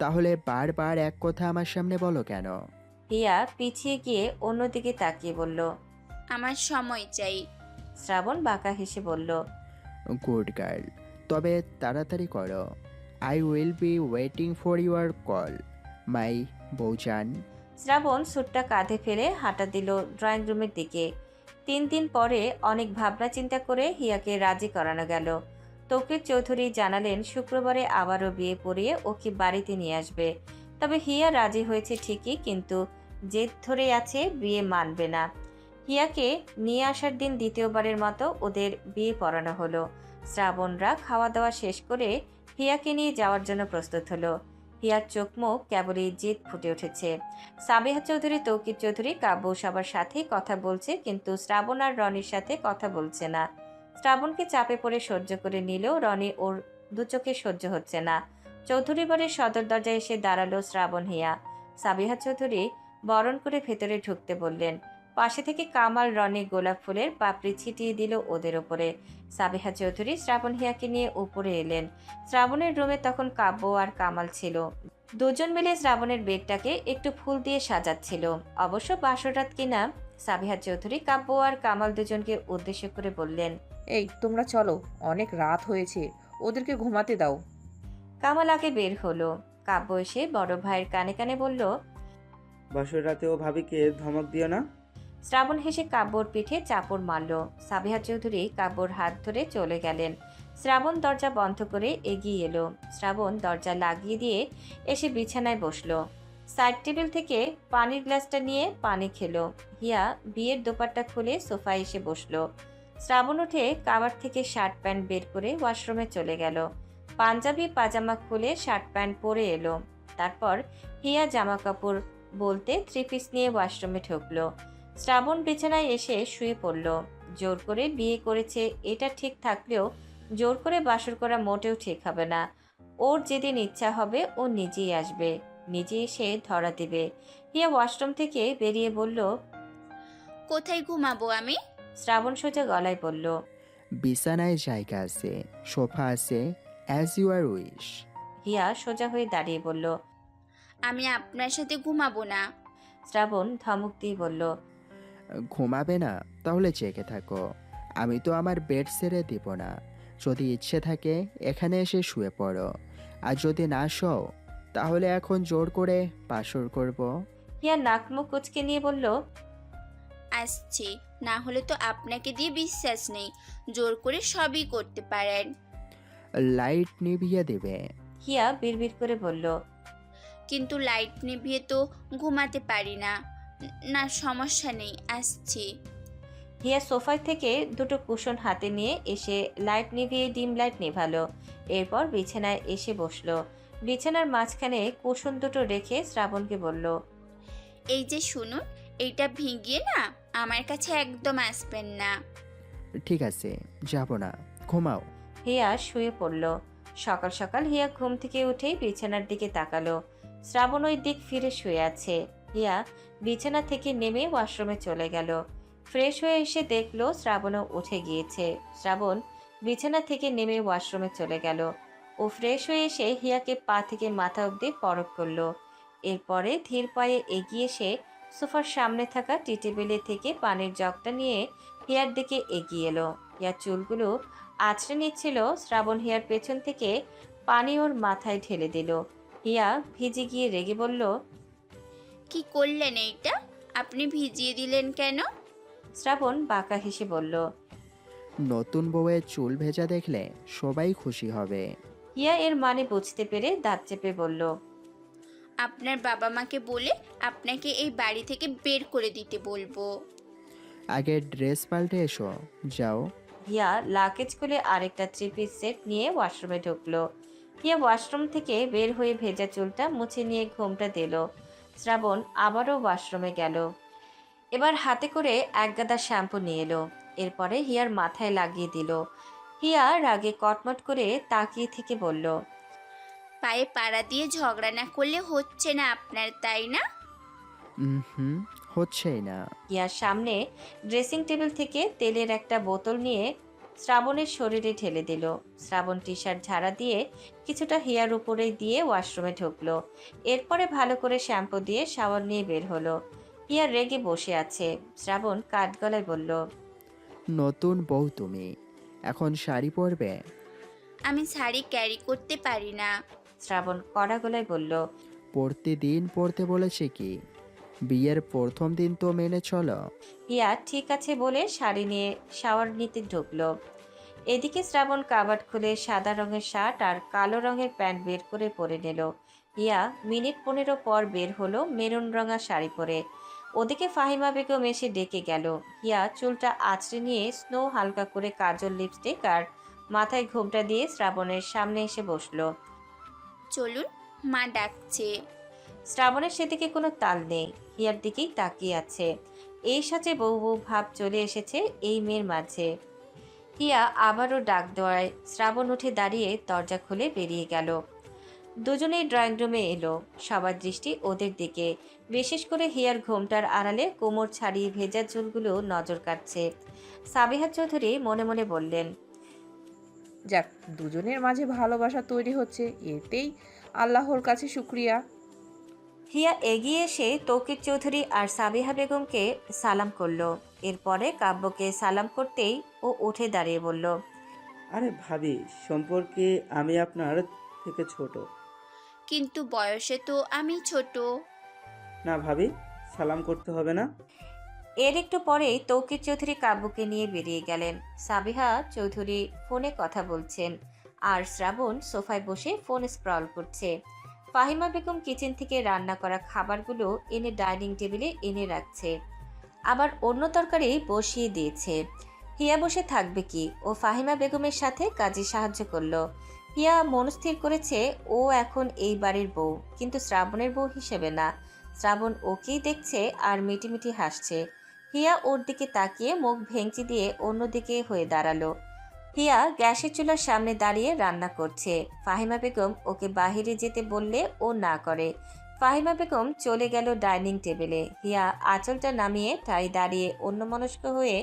তাহলে বারবার এক কথা আমার সামনে বলো কেন? হিয়া পিছিয়ে গিয়ে অন্যদিকে তাকিয়ে বলল। আমার সময় চাই। শ্রাবণ বাঁকা হেসে বলল। গুড গার্ল, তবে তাড়াতাড়ি করো। I will be waiting for your call my বউজান। শ্রাবণ স্যুটটা কাঁধে ফেলে হাঁটা দিল ড্রয়িং রুমের দিকে। 3 দিন পরে অনেক ভাবনা চিন্তা করে হিয়াকে রাজি করানো গেল। তৌকির চৌধুরী জানালেন শুক্রবারে আবারও বিয়ে পড়িয়ে ওকে বাড়িতে নিয়ে আসবে। তবে হিয়া রাজি হয়েছে ঠিকই, কিন্তু জেদ ধরে আছে বিয়ে মানবে না। হিয়াকে নিয়ে আসার দিন দ্বিতীয়বারের মতো ওদের বিয়ে পড়ানো হলো। শ্রাবণরা খাওয়া দাওয়া শেষ করে হিয়াকে নিয়ে যাওয়ার জন্য প্রস্তুত হলো। হিয়ার চোখ মুখ কেবলই জেদ ফুটে উঠেছে। সাবিহা চৌধুরী, তৌকির চৌধুরী, কাব্য সবার সাথেই কথা বলছে, কিন্তু শ্রাবণ আর রনির সাথে কথা বলছে না। শ্রাবণকে চাপে পড়ে সহ্য করে নিলেও রনি ওর দুচোখে সহ্য হচ্ছে না। চৌধুরী বাড়ির সদর দরজায় এসে দাঁড়ালো শ্রাবণ। হিয়া সাবিহা চৌধুরী বরণ করে ভেতরে ঢুকতে বললেন। পাশে থেকে কামাল রনি গোলাপ ফুলের পাপড়ি ছিটিয়ে দিল ওদের ওপরে। সাবিহা চৌধুরী শ্রাবণ হিয়াকে নিয়ে উপরে এলেন। শ্রাবণের রুমে তখন কাব্য আর কামাল ছিল। দুজন মিলে শ্রাবণের বেডটাকে একটু ফুল দিয়ে সাজাচ্ছিল। অবশ্য বাসরাত কিনা। সাবিহা চৌধুরী কাব্য আর কামাল দুজনকে উদ্দেশ্য করে বললেন। এই তোমরা চলো, অনেক রাত হয়েছে, ওদেরকে ঘুমাতে দাও। কামাল আগে বের হলো। কাব্য এসে বড় ভাইয়ের কানে কানে বলল। বাসর রাতেও ভাবিকে ধমক দিও না। শ্রাবণ হেসে কাব্যর পিঠে চাপড় মারল। সাবিহা চৌধুরী কাব্যর হাত ধরে চলে গেলেন। শ্রাবণ দরজা বন্ধ করে এগিয়ে এলো। শ্রাবণ দরজা লাগিয়ে দিয়ে এসে বিছানায় বসলো। সাইড টেবিল থেকে পানির গ্লাসটা নিয়ে পানি খেলো। হিয়া বিয়ের দোপাট্টা খুলে সোফায় এসে বসলো। শ্রাবণ উঠে কাবার থেকে শার্ট প্যান্ট বের করে ওয়াশরুমে চলে গেল। পাঞ্জাবি পাজামা খুলে শার্ট প্যান্ট পরে এলো। তারপর হিয়া জামা কাপড় বলতে 3 পিস নিয়ে ওয়াশরুমে ঢুকলো। শ্রাবণ বিছানায় এসে শুয়ে পড়ল। জোর করে বিয়ে করেছে এটা ঠিক থাকলেও জোর করে বাসর করা মোটেও ঠিক হবে না। ওর যেদিন ইচ্ছা হবে ও নিজেই আসবে, নিজে এসে ধরা দিবে। হিয়া ওয়াশরুম থেকে বেরিয়ে বলল। কোথায় ঘুমাবো আমি? শ্রাবণ সোজা গলায় বলল। বিছানায় জায়গা আছে, সোফা আছে, অ্যাজ ইউ আর উইশ। হিয়া সোজা হয়ে দাঁড়িয়ে বলল। আমি আপনার সাথে ঘুমাবো না। শ্রাবণ ধমক দিয়ে বলল। ঘুমাবে না? তাহলে জেগে থাকো। আমি তো আমার বেড ছেড়ে দিব না। যদি ইচ্ছে থাকে এখানে এসে শুয়ে পড়ো, আর যদি না শও তাহলে এখন জোর করে বাসর করব। হিয়া নাক মুখ কুচকে নিয়ে বলল। আসছি, না হলে তো আপনাকে দিয়ে বিশ্বাস নেই, জোর করে সবই করতে পারেন। লাইট নিভিয়ে দেবে। হিয়া বিড়বিড় করে বলল। কিন্তু লাইট নিভিয়ে তো ঘুমাতে পারি না। না, সমস্যা নেই, আসছি। হিয়া সোফায় থেকে দুটো কুশন হাতে নিয়ে এসে লাইট নিভিয়ে ডিম লাইট নেভালো। এরপর বিছানায় এসে বসলো। বিছানার মাঝখানে কুশন দুটো রেখে শ্রাবণকে বলল। এই যে শুনুন, এইটা ভিগিয়ে না আমার কাছে একদম আসবেন না। ঠিক আছে, যাব না, ঘুমাও। হিয়া শুয়ে পড়ল। সকাল সকাল হিয়া ঘুম থেকে উঠেই বিছানার দিকে তাকালো। শ্রাবণ ওই দিক ফিরে শুয়ে আছে। হিয়া বিছানা থেকে নেমে ওয়াশরুমে চলে গেল। ফ্রেশ হয়ে এসে দেখলো শ্রাবণও উঠে গিয়েছে। শ্রাবণ বিছানা থেকে নেমে ওয়াশরুমে চলে গেল। ও ফ্রেশ হয়ে এসে হিয়াকে পা থেকে মাথা অবধি পরখ করলো। এরপরে ধীর পায়ে এগিয়ে এসে সোফার সামনে থাকা টি টেবিলে থেকে পানির জগটা নিয়ে হিয়ার দিকে এগিয়ে এলো। হিয়ার চুলগুলো আছড়ে নিচ্ছিল। শ্রাবণ হিয়ার পেছন থেকে পানি ওর মাথায় ঢেলে দিল। হিয়া ভিজে গিয়ে রেগে বলল। কি করলেন এইটা? আপনি ভিজিয়ে দিলেন কেন? শ্রাবণ বাঁকা হেসে বলল। নতুন বউয়ের চুল ভেজা দেখলে সবাই খুশি হবে। হিয়া এর মানে বুঝতে পেরে দাঁত চেপে বলল। আপনার বাবা মাকে বলে আপনাকে এই বাড়ি থেকে বের করে দিতে বলবো। আগে ড্রেস পাল্টে এসো, যাও। হিয়া লাকেজ খুলে আরেকটা 3 পিস সেট নিয়ে ওয়াশরুমে ঢুকলো। হিয়া ওয়াশরুম থেকে বের হয়ে ভেজা চুলটা মুছে নিয়ে ঘুমটা দিল। শ্রাবণ আবারও ওয়াশরুমে গেল। এবার হাতে করে এক গাদা শ্যাম্পু নিয়ে এলো। এরপরে হিয়ার মাথায় লাগিয়ে দিল। হিয়া রাগে কটমট করে তাকিয়ে থেকে বলল। পায়ে পাড়া দিয়ে ঝগড়া না করলে হচ্ছে না আপনার, তাই না? হুম, হচ্ছেই না। হিয়ার সামনে ড্রেসিং টেবিল থেকে তেলের একটা বোতল নিয়ে শ্রাবণের শরীরে ঢেলে দিল। শ্রাবণ টি শার্ট ঝাড়া দিয়ে কিছুটা হিয়ার উপরে দিয়ে ওয়াশরুমে ঢুকলো। এরপরে ভালো করে শ্যাম্পু দিয়ে শাওয়ার নিয়ে বের হলো। হিয়া রেগে বসে আছে। শ্রাবণ কাঠ গলায় বলল, নতুন বউ তুমি, এখন শাড়ি পরবে? আমি শাড়ি ক্যারি করতে পারি না। শ্রাবণ কড়া গলায় বলল, প্রতিদিন পরতে বলেছে কি? বিয়ের প্রথম দিন তো মেনে চলো। হিয়া ঠিক আছে বলে শাড়ি নিয়ে শাওয়ার নিতে ঢুকলো। এদিকে শ্রাবণ কাবার্ড খুলে সাদা রঙের শার্ট আর কালো রঙের প্যান্ট বের করে পরে নিল। হিয়া মিনিট 15 পর বের হলো মেরুন রঙা শাড়ি পরে। ওদিকে ফাহিমা বেগম এসে ডেকে গেল। হিয়া চুলটা আঁচড়ে নিয়ে স্নো হালকা করে কাজল, লিপস্টিক আর মাথায় ঘোমটা দিয়ে শ্রাবণের সামনে এসে বসলো। চলুন, মা ডাকছে। শ্রাবণের সেদিকে কোনো তাল নেই, হিয়ার দিকেই তাকিয়ে আছে। এই সাথে বউ বউ ভাব চলে এসেছে এই মেয়ের মাঝে। হিয়া আবারও ডাক দেওয়ায় শ্রাবণ উঠে দাঁড়িয়ে দরজা খুলে বেরিয়ে গেল। দুজনেই ড্রয়িং রুমে এলো। সবার দৃষ্টি ওদের দিকে। বিশেষ করে হিয়ার ঘোমটার আড়ালে কোমর ছাড়িয়ে ভেজা চুলগুলো নজর কাটছে। সাবিহা চৌধুরী মনে মনে বললেন, যাক, দুজনের মাঝে ভালোবাসা তৈরি হচ্ছে, এতেই আল্লাহর কাছে শুক্রিয়া। হিয়া এগিয়ে এসে তৌকির চৌধুরী আর সাবিহা বেগমকে সালাম করলো। এরপরে কাব্যকে সালাম করতেই ও উঠে দাঁড়িয়ে বলল, আরে ভাবি, সম্পর্কে আমি আপনার থেকে ছোট। কিন্তু বয়সে তো আমি ছোট। না ভাবি, সালাম করতে হবে না। এর একটু পরেই তৌকির চৌধুরী কাব্যকে নিয়ে বেরিয়ে গেলেন। সাবিহা চৌধুরী ফোনে কথা বলছেন আর শ্রাবণ সোফায় বসে ফোন স্ক্রল করছে। ফাহিমা বেগম কিচেন থেকে রান্না করা খাবারগুলো এনে ডাইনিং টেবিলে এনে রাখছে, আবার অন্য তরকারি বসিয়ে দিয়েছে। হিয়া বসে থাকবে কি, ও ফাহিমা বেগমের সাথে কাজে সাহায্য করলো। হিয়া মনস্থির করেছে ও এখন এই বাড়ির বউ, কিন্তু শ্রাবণের বউ হিসেবে না। শ্রাবণ ওকেই দেখছে আর মিটিমিটি হাসছে। হিয়া ওর দিকে তাকিয়ে মুখ ভেঙচি দিয়ে অন্যদিকে হয়ে দাঁড়ালো। হিয়া গ্যাসের চুলার সামনে দাঁড়িয়ে রান্না করছে। ফাহিমা বেগম ওকে বাহিরে যেতে বললে ও না করে। ফাহিমা বেগম চলে গেল ডাইনিং টেবিলে। হিয়া আঁচলটা নামিয়ে ঠাই দাঁড়িয়ে অন্যমনস্ক হয়ে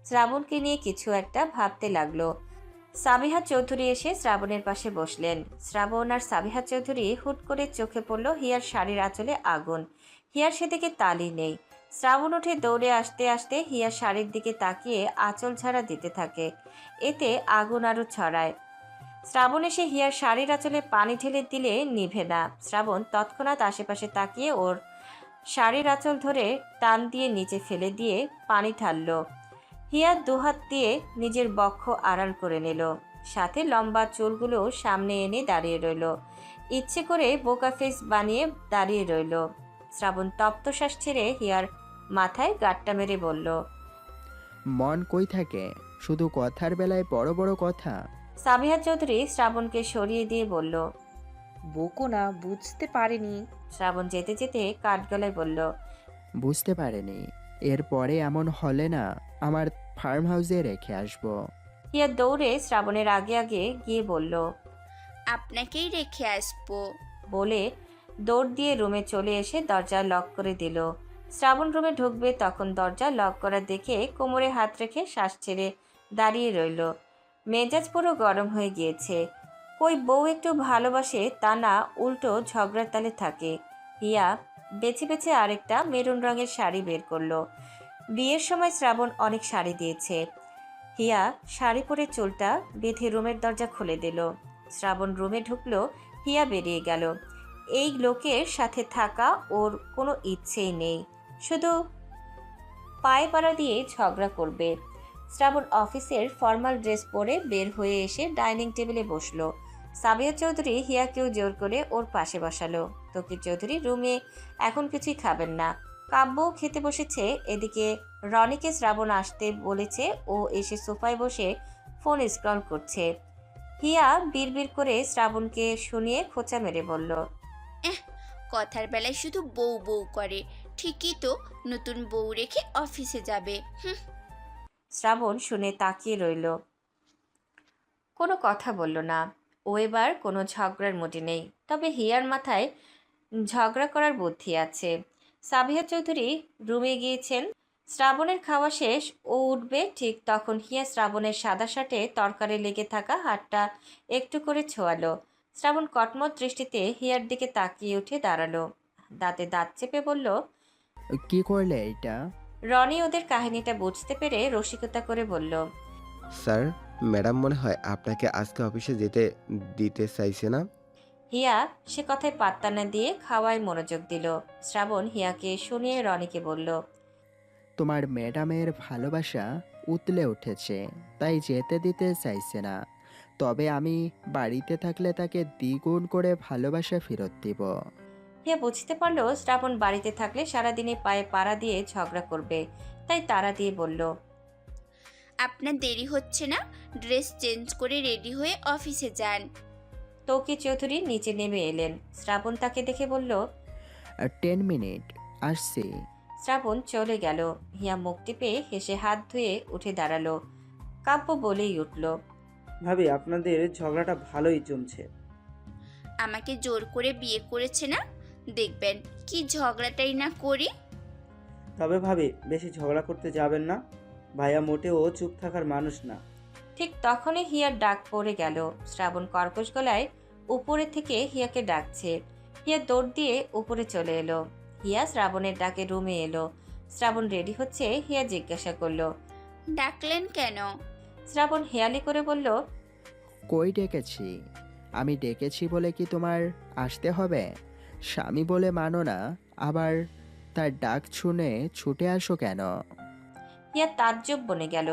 শ্রাবণকে নিয়ে কিছু একটা ভাবতে লাগলো। সাবিহা চৌধুরী এসে শ্রাবণের পাশে বসলেন। শ্রাবণ আর সাবিহা চৌধুরী হুট করে চোখে পড়ল হিয়ার শাড়ির আঁচলে আগুন। হিয়ার সেদিকে তালি নেই। শ্রাবণ উঠে দৌড়ে আসতে আসতে হিয়ার শাড়ির দিকে তাকিয়ে আঁচল ঝাড়া দিতে থাকে। এতে আগুন আরও ছড়ায়। শ্রাবণ এসে হিয়ার শাড়ির আঁচলে পানি ঢেলে দিলে নিভে না। শ্রাবণ তৎক্ষণাৎ আশেপাশে তাকিয়ে ওর শাড়ির আঁচল ধরে টান দিয়ে নিচে ফেলে দিয়ে পানি ঢালল। হিয়া দুহাত দিয়ে নিজের বক্ষ আড়াল করে নিল, সাথে লম্বা চুলগুলো সামনে এনে দাঁড়িয়ে রইল। ইচ্ছে করে বোকা ফেস বানিয়ে দাঁড়িয়ে রইল। শ্রাবণ তপ্তশ্বাস ছেড়ে হিয়ার মাথায় গাঁটটা মেরে বলল, মন কই থাকে? শুধু কথার বেলায় বড় বড় কথা। সাবিহা চৌধুরী শ্রাবণকে সরিয়ে দিয়ে বলল, বকো না, বুঝতে পারিনি। শ্রাবণ যেতে যেতে কাঠগলায় বলল, বুঝতে পারেনি? এরপরে এমন হলে না, আমার ফার্ম হাউসে রেখে আসবো। হিয়া দৌড়ে শ্রাবণের আগে আগে গিয়ে বলল, আপনাকেই রেখে আসবো। বলে দৌড় দিয়ে রুমে চলে এসে দরজা লক করে দিল। শ্রাবণ রুমে ঢুকবে তখন দরজা লক করা দেখে কোমরে হাত রেখে শ্বাস ছেড়ে দাঁড়িয়ে রইল। মেজাজ পুরো গরম হয়ে গিয়েছে। কই বউ একটু ভালোবাসে তা না, উল্টো ঝগড়ার তালে থাকে। হিয়া বেছে বেছে আরেকটা মেরুন রঙের শাড়ি বের করলো। বিয়ের সময় শ্রাবণ অনেক শাড়ি দিয়েছে। হিয়া শাড়ি পরে চুলটা বেঁধে রুমের দরজা খুলে দিল। শ্রাবণ রুমে ঢুকলো, হিয়া বেরিয়ে গেল। এই লোকের সাথে থাকা ওর কোনো ইচ্ছেই নেই, শুধু পায়ে পাড়া দিয়ে ঝগড়া করবে। শ্রাবণ অফিসের ফর্মাল ড্রেস পরে বের হয়ে এসে ডাইনিং টেবিলে বসলো। সাবিয়া চৌধুরী হিয়াকেও জোর করে ওর পাশে বসালো। তকির চৌধুরী রুমে এখন কিছুই খাবেন না। কাব্যও খেতে বসেছে। এদিকে রনিকে শ্রাবণ আসতে বলেছে, ও এসে সোফায় বসে ফোন স্ক্রল করছে। হিয়া বিড়বিড় করে শ্রাবণকে শুনিয়ে খোঁচা মেরে বলল, কথার বেলায় শুধু বউ বউ করে। ঠিকই তো, নতুন বউ রেখে অফিসে যাবে। শ্রাবণ শুনে তাকিয়ে রইল, কোনো কথা বলল না। ও এবার কোনো ঝগড়ার মুডে নেই। তবে হিয়ার মাথায় ঝগড়া করার বুদ্ধি আছে। সাবিহা চৌধুরী রুমে গিয়েছেন। শ্রাবণের খাওয়া শেষ, ও উঠবে ঠিক তখন হিয়া শ্রাবণের সাদা শার্টে তরকারি লেগে থাকা হাতটা একটু করে ছোঁয়ালো। শ্রাবণ কটমট দৃষ্টিতে হিয়ার দিকে তাকিয়ে উঠে দাঁড়ালো, দাঁতে দাঁত চেপে বলল, কি করলে এটা? রনি ওদের কাহিনীটা বুঝতে পেরে রসিকতা করে বলল, স্যার, ম্যাডাম মনে হয় আপনাকে আজকে অফিসে যেতে দিতে চাইছে না। হিয়া সে কথায় পাত্তা না দিয়ে খাওয়ায় মনোযোগ দিল। শ্রাবণ হিয়াকে শুনিয়ে রনিকে বলল, তোমার ম্যাডামের ভালোবাসা উতলে উঠেছে, তাই যেতে দিতে চাইছে না। তবে আমি বাড়িতে থাকলে তাকে দ্বিগুণ করে ভালোবাসা ফেরত দিব। হিয়া বুঝতে পারলো শ্রাবণ বাড়িতে থাকলে সারাদিনে পায়ে পাড়া দিয়ে ঝগড়া করবে, তাই তাড়া দিয়ে বলল, আপনার দেরি হচ্ছে না? ড্রেস চেঞ্জ করে রেডি হয়ে অফিসে যান। তৌকি চৌধুরী নিচে নেমে এলেন। শ্রাবণ তাকে দেখে বলল, 10 মিনিট, আসছি। শ্রাবণ চলে গেল। হিয়া মুখ টিপে হেসে হাত ধুয়ে উঠে দাঁড়ালো। কাব্য বলেই উঠল, ভাবি আপনাদের ঝগড়াটা ভালোই জমছে। আমাকে জোর করে বিয়ে করেছে না? দেখবেন কি ঝগড়াটাই না করি। তবে ভাবি বেশি ঝগড়া করতে যাবেন না, ভাইয়া মোটেও চুপ থাকার মানুষ না। ঠিক তখনই হিয়ার ডাক পড়ে গেল। শ্রাবণ কর্কশ গলায় উপরে থেকে হিয়াকে ডাকছে। হিয়া দৌড় দিয়ে উপরে চলে এলো। হিয়া শ্রাবণের ডাকে রুমে এলো। শ্রাবণ রেডি হচ্ছে। হিয়া জিজ্ঞাসা করলো, ডাকলেন কেন? শ্রাবণ হেয়ালি করে বলল, কই ডেকেছি? আমি ডেকেছি বলে কি তোমার আসতে হবে? স্বামী বলে মানো না, আবার তার ডাক শুনে ছুটে আসো কেন? হিয়া তাজ্জব বনে গেল।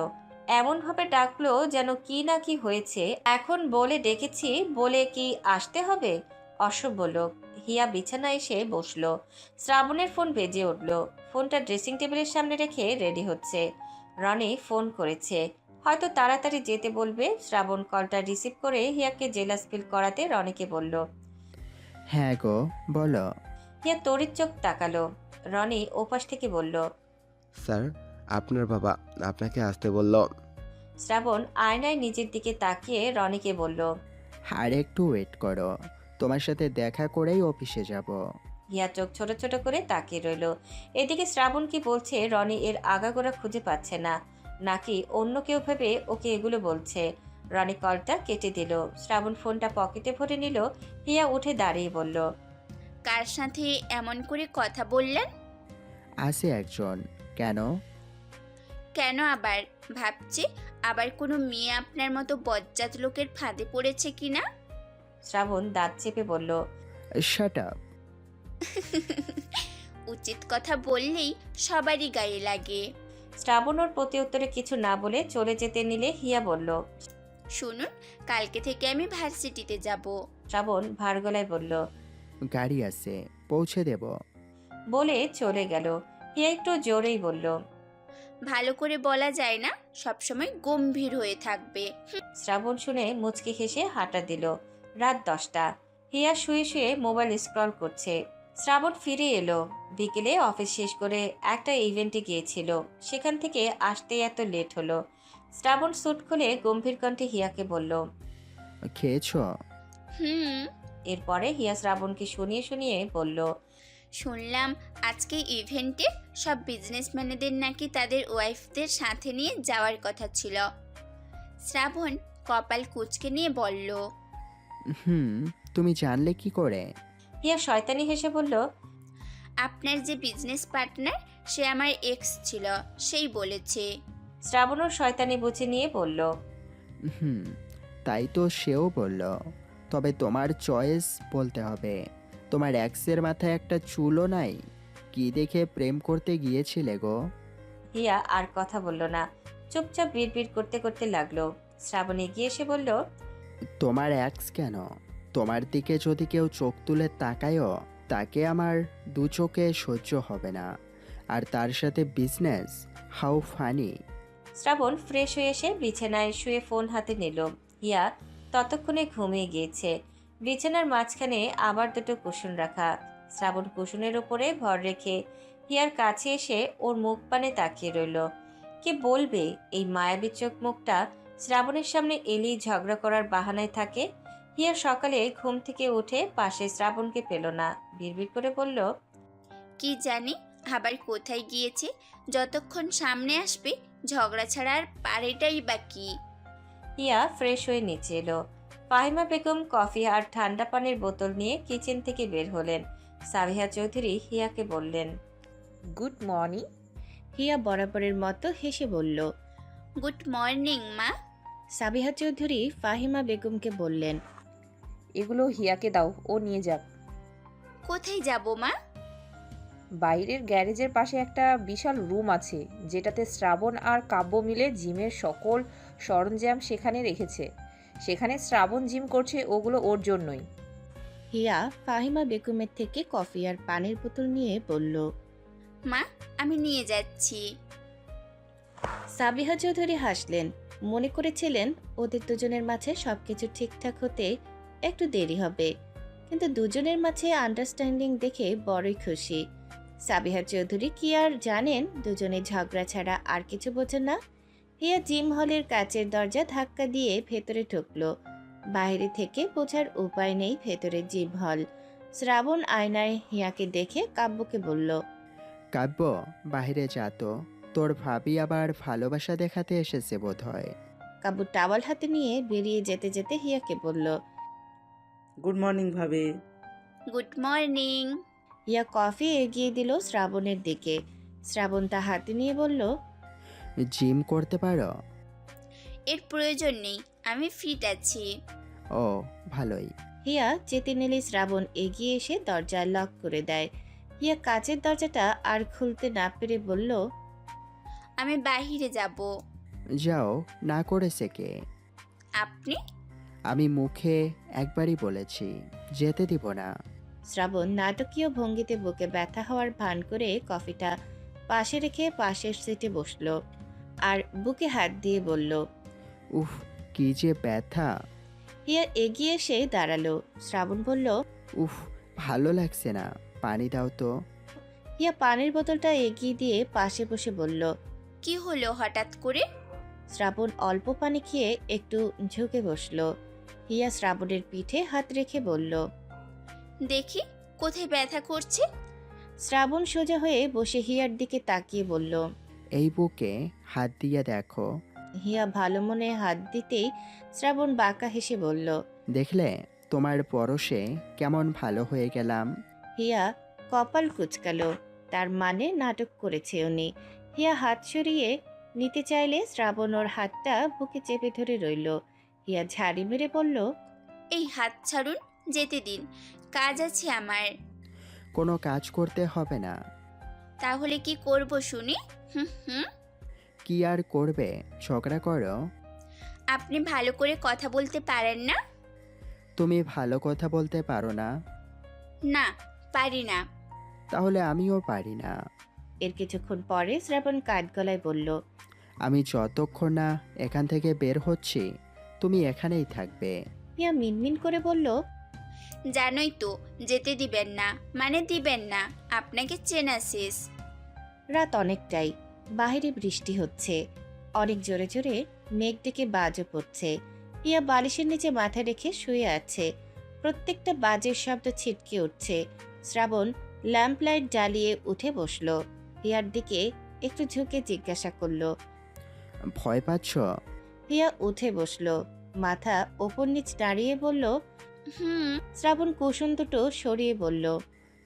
এমনভাবে ডাকলো যেন কি না কি হয়েছে। এখন বলে ডেকেছি বলে কি আসতে হবে? অসভ্য লোক। হিয়া বিছানায় এসে বসলো। শ্রাবণের ফোন বেজে উঠল। ফোনটা ড্রেসিং টেবিলের সামনে রেখে রেডি হচ্ছে। রনি ফোন করেছে, হয়তো তাড়াতাড়ি যেতে বলবে। শ্রাবণ কলটা রিসিভ করে হিয়াকে জেলাস ফিল করাতে রনিকে বলল, হ্যাঁ গো, বলো। হিয়া তড়িৎ চোখ তাকালো। রনি ওপাশ থেকে বলল, স্যার, আপনার বাবা আপনাকে আসতে বলল। শ্রাবণ আয়নায় নিজের দিকে তাকিয়ে রনিকে বলল, আর একটু ওয়েট করো, তোমার সাথে দেখা করেই অফিসে যাব। হিয়া চোখ ছোট ছোট করে তাকিয়ে রইল। এদিকে শ্রাবণ কি বলছে রনি এর আগাগোড়া খুঁজে পাচ্ছে না, নাকি অন্য কেউ ভেবে ওকে এগুলো বলছে। রনি কলটা কেটে দিল। শ্রাবণ ফোনটা পকেটে ভরে নিল। হিয়া উঠে দাঁড়িয়ে বলল, কার সাথে এমন করে কথা বললেন? আছে একজন। কেন? কেন আবার? ভাবছি আবার কোনো মেয়ে আপনার মতো বজ্জাত লোকের ফাঁদে পড়েছে কিনা। শ্রাবণ দাঁত চেপে বলল, শাট আপ। উচিত কথা বললেই সবারই গায়ে লাগে। শ্রাবণ ওর প্রতি উত্তরে কিছু না বলে চলে যেতে নিলে হিয়া বলল, শুনুন, কালকে থেকে আমি ভার্সিটিতে যাব। শ্রাবণ ভার গলায় বলল, গাড়ি আছে, পৌঁছে দেব। বলে চলে গেল। হিয়া একটু জোরেই বলল, ভালো করে বলা যায় না, সবসময় গম্ভীর হয়ে থাকবে। শ্রাবণ শুনে মুচকি হেসে হাঁটা দিল। রাত 10টা। হিয়া শুয়ে শুয়ে মোবাইল স্ক্রল করছে। শ্রাবণ ফিরে এলো। বিকেলে অফিস শেষ করে একটা ইভেন্টে গিয়েছিল, সেখান থেকে আসতে এত লেট হলো। শ্রাবণ স্যুট খুলে গম্ভীর কণ্ঠে হিয়াকে বলল, খেয়েছো? হুম। এরপরে হিয়া শ্রাবণকে শুনিয়ে শুনিয়ে বলল, শুনলাম আজকে ইভেন্টে সব বিজনেসম্যানেদের নাকি তাদের ওয়াইফদের সাথে নিয়ে যাওয়ার কথা ছিল। শ্রাবণ কপাল কুঁচকে নিয়ে বলল, তুমি জানলে কি করে? হিয়া শয়তানি হেসে বলল, আপনার যে বিজনেস পার্টনার সে আমার এক্স ছিল, সেই বলেছে। শ্রাবণও শয়তানি বুঝে নিয়ে বলল, তাই তো সেও বলল। তবে তোমার চয়েস বলতে হবে। তোমার এক্সের মাথায় একটা চুলও নাই। কি দেখে প্রেম করতে গিয়েছিলে গো? হিয়া আর কথা বলল না, চুপচাপ বিড়বিড় করতে করতে লাগলো। শ্রাবণ এগিয়ে এসে বলল, তোমার এক্স কেন? তোমার দিকে যদি কেউ চোখ তুলে তাকায়ও, তাকে আমার দু চোখে সহ্য হবে না। আর তার সাথে business, how funny. Shrabon fresh হয়ে এসে বিছানায় শুয়ে ফোন হাতে নিল। হিয়া ততক্ষণে ঘুমিয়ে গিয়েছে। বিছানার মাঝখানে আবার দুটো কুশন রাখা। শ্রাবণ কুশনের উপরে ভর রেখে হিয়ার কাছে এসে ওর মুখ পানে তাকিয়ে রইল। কে বলবে এই মায়াবী চোখ মুখটা শ্রাবণের সামনে এলেই ঝগড়া করার বাহানায় থাকে। হিয়া সকালে ঘুম থেকে উঠে পাশে শ্রাবণকে পেল না, বিড়বিড় করে বলল, কি জানি আবার কোথায় গিয়েছে, যতক্ষণ সামনে আসবে ঝগড়া ছাড়া আর পারেটাই বাকি। হিয়া ফ্রেশ হয়ে নিচে এলো। ফাহিমা বেগম কফি আর ঠান্ডা পানির বোতল নিয়ে কিচেন থেকে বের হলেন। সাবিহা চৌধুরী হিয়াকে বললেন, গুড মর্নিং। হিয়া বরাবরের মতো হেসে বলল, গুড মর্নিং মা। সাবিহা চৌধুরী ফাহিমা বেগমকে বললেন, এগুলো হিয়াকে দাও, ও নিয়ে যাক। কোথায় যাব মা? বাইরের গ্যারেজের পাশে একটা বিশাল রুম আছে, যেটাতে শ্রাবণ আর কাব্য মিলে জিমের সকল সরঞ্জাম সেখানে রেখেছে। সেখানে শ্রাবণ জিম করছে, ওগুলো ওর জন্যই। হিয়া ফাহিমা বেগমের থেকে কফি আর পানির বোতল নিয়ে বলল, মা আমি নিয়ে যাচ্ছি। সাবিহা চৌধুরী হাসলেন, মনে করেছিলেন ওদের দুজনের মাঝে সবকিছু ঠিকঠাক হতে একটু দেরি হবে, কিন্তু দুজনের মাঝে আন্ডারস্ট্যান্ডিং দেখে বড়ই খুশি। সাবিহা চৌধুরী কি আর জানেন দুজনে ঝগড়া ছাড়া আর কিছু বোঝেন না। হিয়া জিম হলের কাচের দরজা ধাক্কা দিয়ে ভেতরে ঢুকলো। বাইরে থেকে বোঝার উপায় নেই ভেতরে জিম হল। শ্রাবণ আয়নায় হিয়াকে দেখে কাব্যকে বলল, কাব্য, বাইরে যা তো, তোর ভাবি আবার ভালোবাসা দেখাতে এসেছে বোধ হয়। কাব্য টাওয়াল হাতে নিয়ে বেরিয়ে যেতে যেতে হিয়াকে বলল, গুড মর্নিং ভাবি। Good morning. হিয়া কফি এগিয়ে দিল শ্রাবণের দিকে। শ্রাবণ তা হাতে নিয়ে বলল, জিম করতে পারো? এর প্রয়োজন নেই, আমি ফিট আছি। ও ভালোই। হিয়া যেতে নিলে শ্রাবণ এগিয়ে এসে দরজা লক করে দেয়। হিয়া কাচের দরজাটা আর খুলতে না পেরে বলল, আমি বাহিরে যাব। যাও, না করেছে কে? আপনি? আমি মুখে একবারই বলেছি, যেতে দিব না। শ্রাবণ নাটকীয় ভঙ্গিতে বুকে ব্যথা হওয়ার ভান করে কফিটা পাশে রেখে পাশের সিটে বসলো আর বুকে হাত দিয়ে বলল, উফ, কি যে ব্যথা। হিয়া এগিয়ে এসে দাঁড়ালো। শ্রাবণ বলল, উফ, ভালো লাগছে না, পানি দাও তো। হিয়া পানির বোতলটা এগিয়ে দিয়ে পাশে বসে বলল, কি হলো হঠাৎ করে? শ্রাবণ অল্প পানি খেয়ে একটু ঝুঁকে বসলো। হিয়া শ্রাবণের পিঠে হাত রেখে বলল, দেখি কোথায় ব্যথা করছে। শ্রাবণ সোজা হয়ে বসে হিয়ার দিকে তাকিয়ে বলল, এই বুকে হাত দিয়ে দেখো। হিয়া ভালো মনে হাত দিতেই শ্রাবণ বাঁকা হেসে বলল, দেখলে তোমার পরশে কেমন ভালো হয়ে গেলাম। হিয়া কপাল কুচকালো, তার মানে নাটক করেছে উনি। হিয়া হাত সরিয়ে নিতে চাইলে শ্রাবণ ওর হাতটা বুকে চেপে ধরে রইল। হিয়া ঝাড়ি মেরে বলল, এই হাত ছাড়ুন, যেতে দিন, কাজ আছে আমার। কোনো কাজ করতে হবে না। তাহলে কি করব শুনি? হুম হুম। কি আর করবে, ঝগড়া করো। আপনি ভালো করে কথা বলতে পারেন না? তুমি ভালো কথা বলতে পারো না? না, পারি না। তাহলে আমিও পারি না। এর কিছুক্ষণ পরে শ্রাবণ কাঠগলায় বলল, আমি যতক্ষণ না এখান থেকে বের হচ্ছি তুমি এখানেই থাকবে। হিয়া মিনমিন করে বলল, জানোই তো যেতে দিবেন না, মানে দিবেন না, আপনাকে চেনা শেষ। রাত অনেকটাই, বাহিরে বৃষ্টি হচ্ছে, অনেক জোরে জোরে মেঘ ডেকে বাজও পড়ছে। হিয়া বালিশের নিচে মাথা রেখে শুয়ে আছে। প্রত্যেকটা বাজের শব্দ ছিটকে উঠছে। শ্রাবণ ল্যাম্প লাইট জ্বালিয়ে উঠে বসলো। হিয়ার দিকে একটু ঝুঁকে জিজ্ঞাসা করলো, ভয় পাচ্ছ? হিয়া উঠে বসলো, মাথা ওপর নিচ দাঁড়িয়ে বলল, হুম। শ্রাবণ কুসুম দুটো সরিয়ে বলল,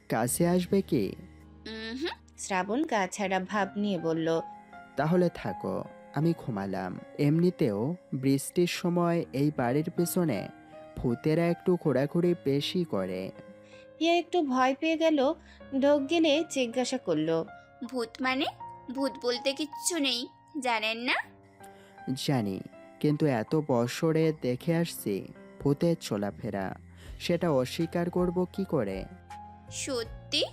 কাছে আসবে কি? হুম। শ্রাবণ গা ছাড়া ভাব নিয়ে বলল, তাহলে থাকো, আমি ঘুমালাম। এমনিতেও বৃষ্টির সময় এই বাড়ির পেছনে ভূতেরা একটু ঘোরাঘুরি বেশি করে। হিয়া একটু ভয় পেয়ে গেল। ঢোক গেলে জিজ্ঞাসা করলো, ভূত মানে? ভূত বলতে কিচ্ছু নেই, জানেন না? জানি, কিন্তু এত বছরে দেখে আসছি ভূতের চলাফেরা, সেটা অস্বীকার করব কি করে? সত্যি?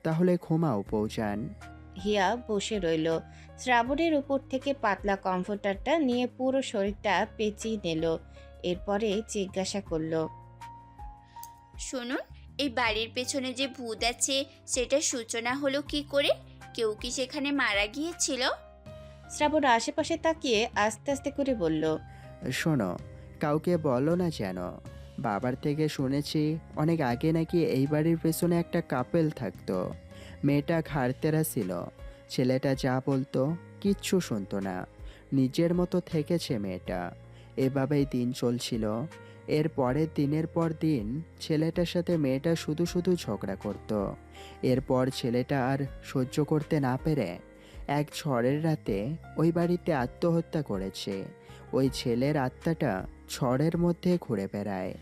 তাহলে ঘুমাও বউজান। হিয়া বসে রইল। শ্রাবণের উপর থেকে পাতলা কমফোর্টারটা নিয়ে পুরো শরীরটা পেঁচিয়ে নিল। এরপরে জিজ্ঞাসা করলো, শুনুন, এই বাড়ির পেছনে যে ভূত আছে সেটা সূচনা হলো কি করে? কেউ কি সেখানে মারা গিয়েছিল? শ্রাবণ আশেপাশে তাকিয়ে আস্তে আস্তে করে বলল, শোনো, কাউকে বলো না যেন। বাবার থেকে শুনেছি অনেক আগে নাকি এই বাড়ির পেছনে একটা কাপেল থাকতো। মেয়েটা ঘাড়তেরা ছিল, ছেলেটা যা বলতো কিচ্ছু শুনতো না, নিজের মতো থেকেছে মেয়েটা। এভাবেই দিন চলছিল। এর পরের দিনের পর দিন ছেলেটার সাথে মেয়েটা শুধু শুধু ঝগড়া করত। এরপর ছেলেটা আর সহ্য করতে না পেরে এক ঝড়ের রাতে ওই বাড়িতে আত্মহত্যা করেছে। ওই ছেলের আত্মাটা ঝড়ের মধ্যে ঘুরে বেড়ায়।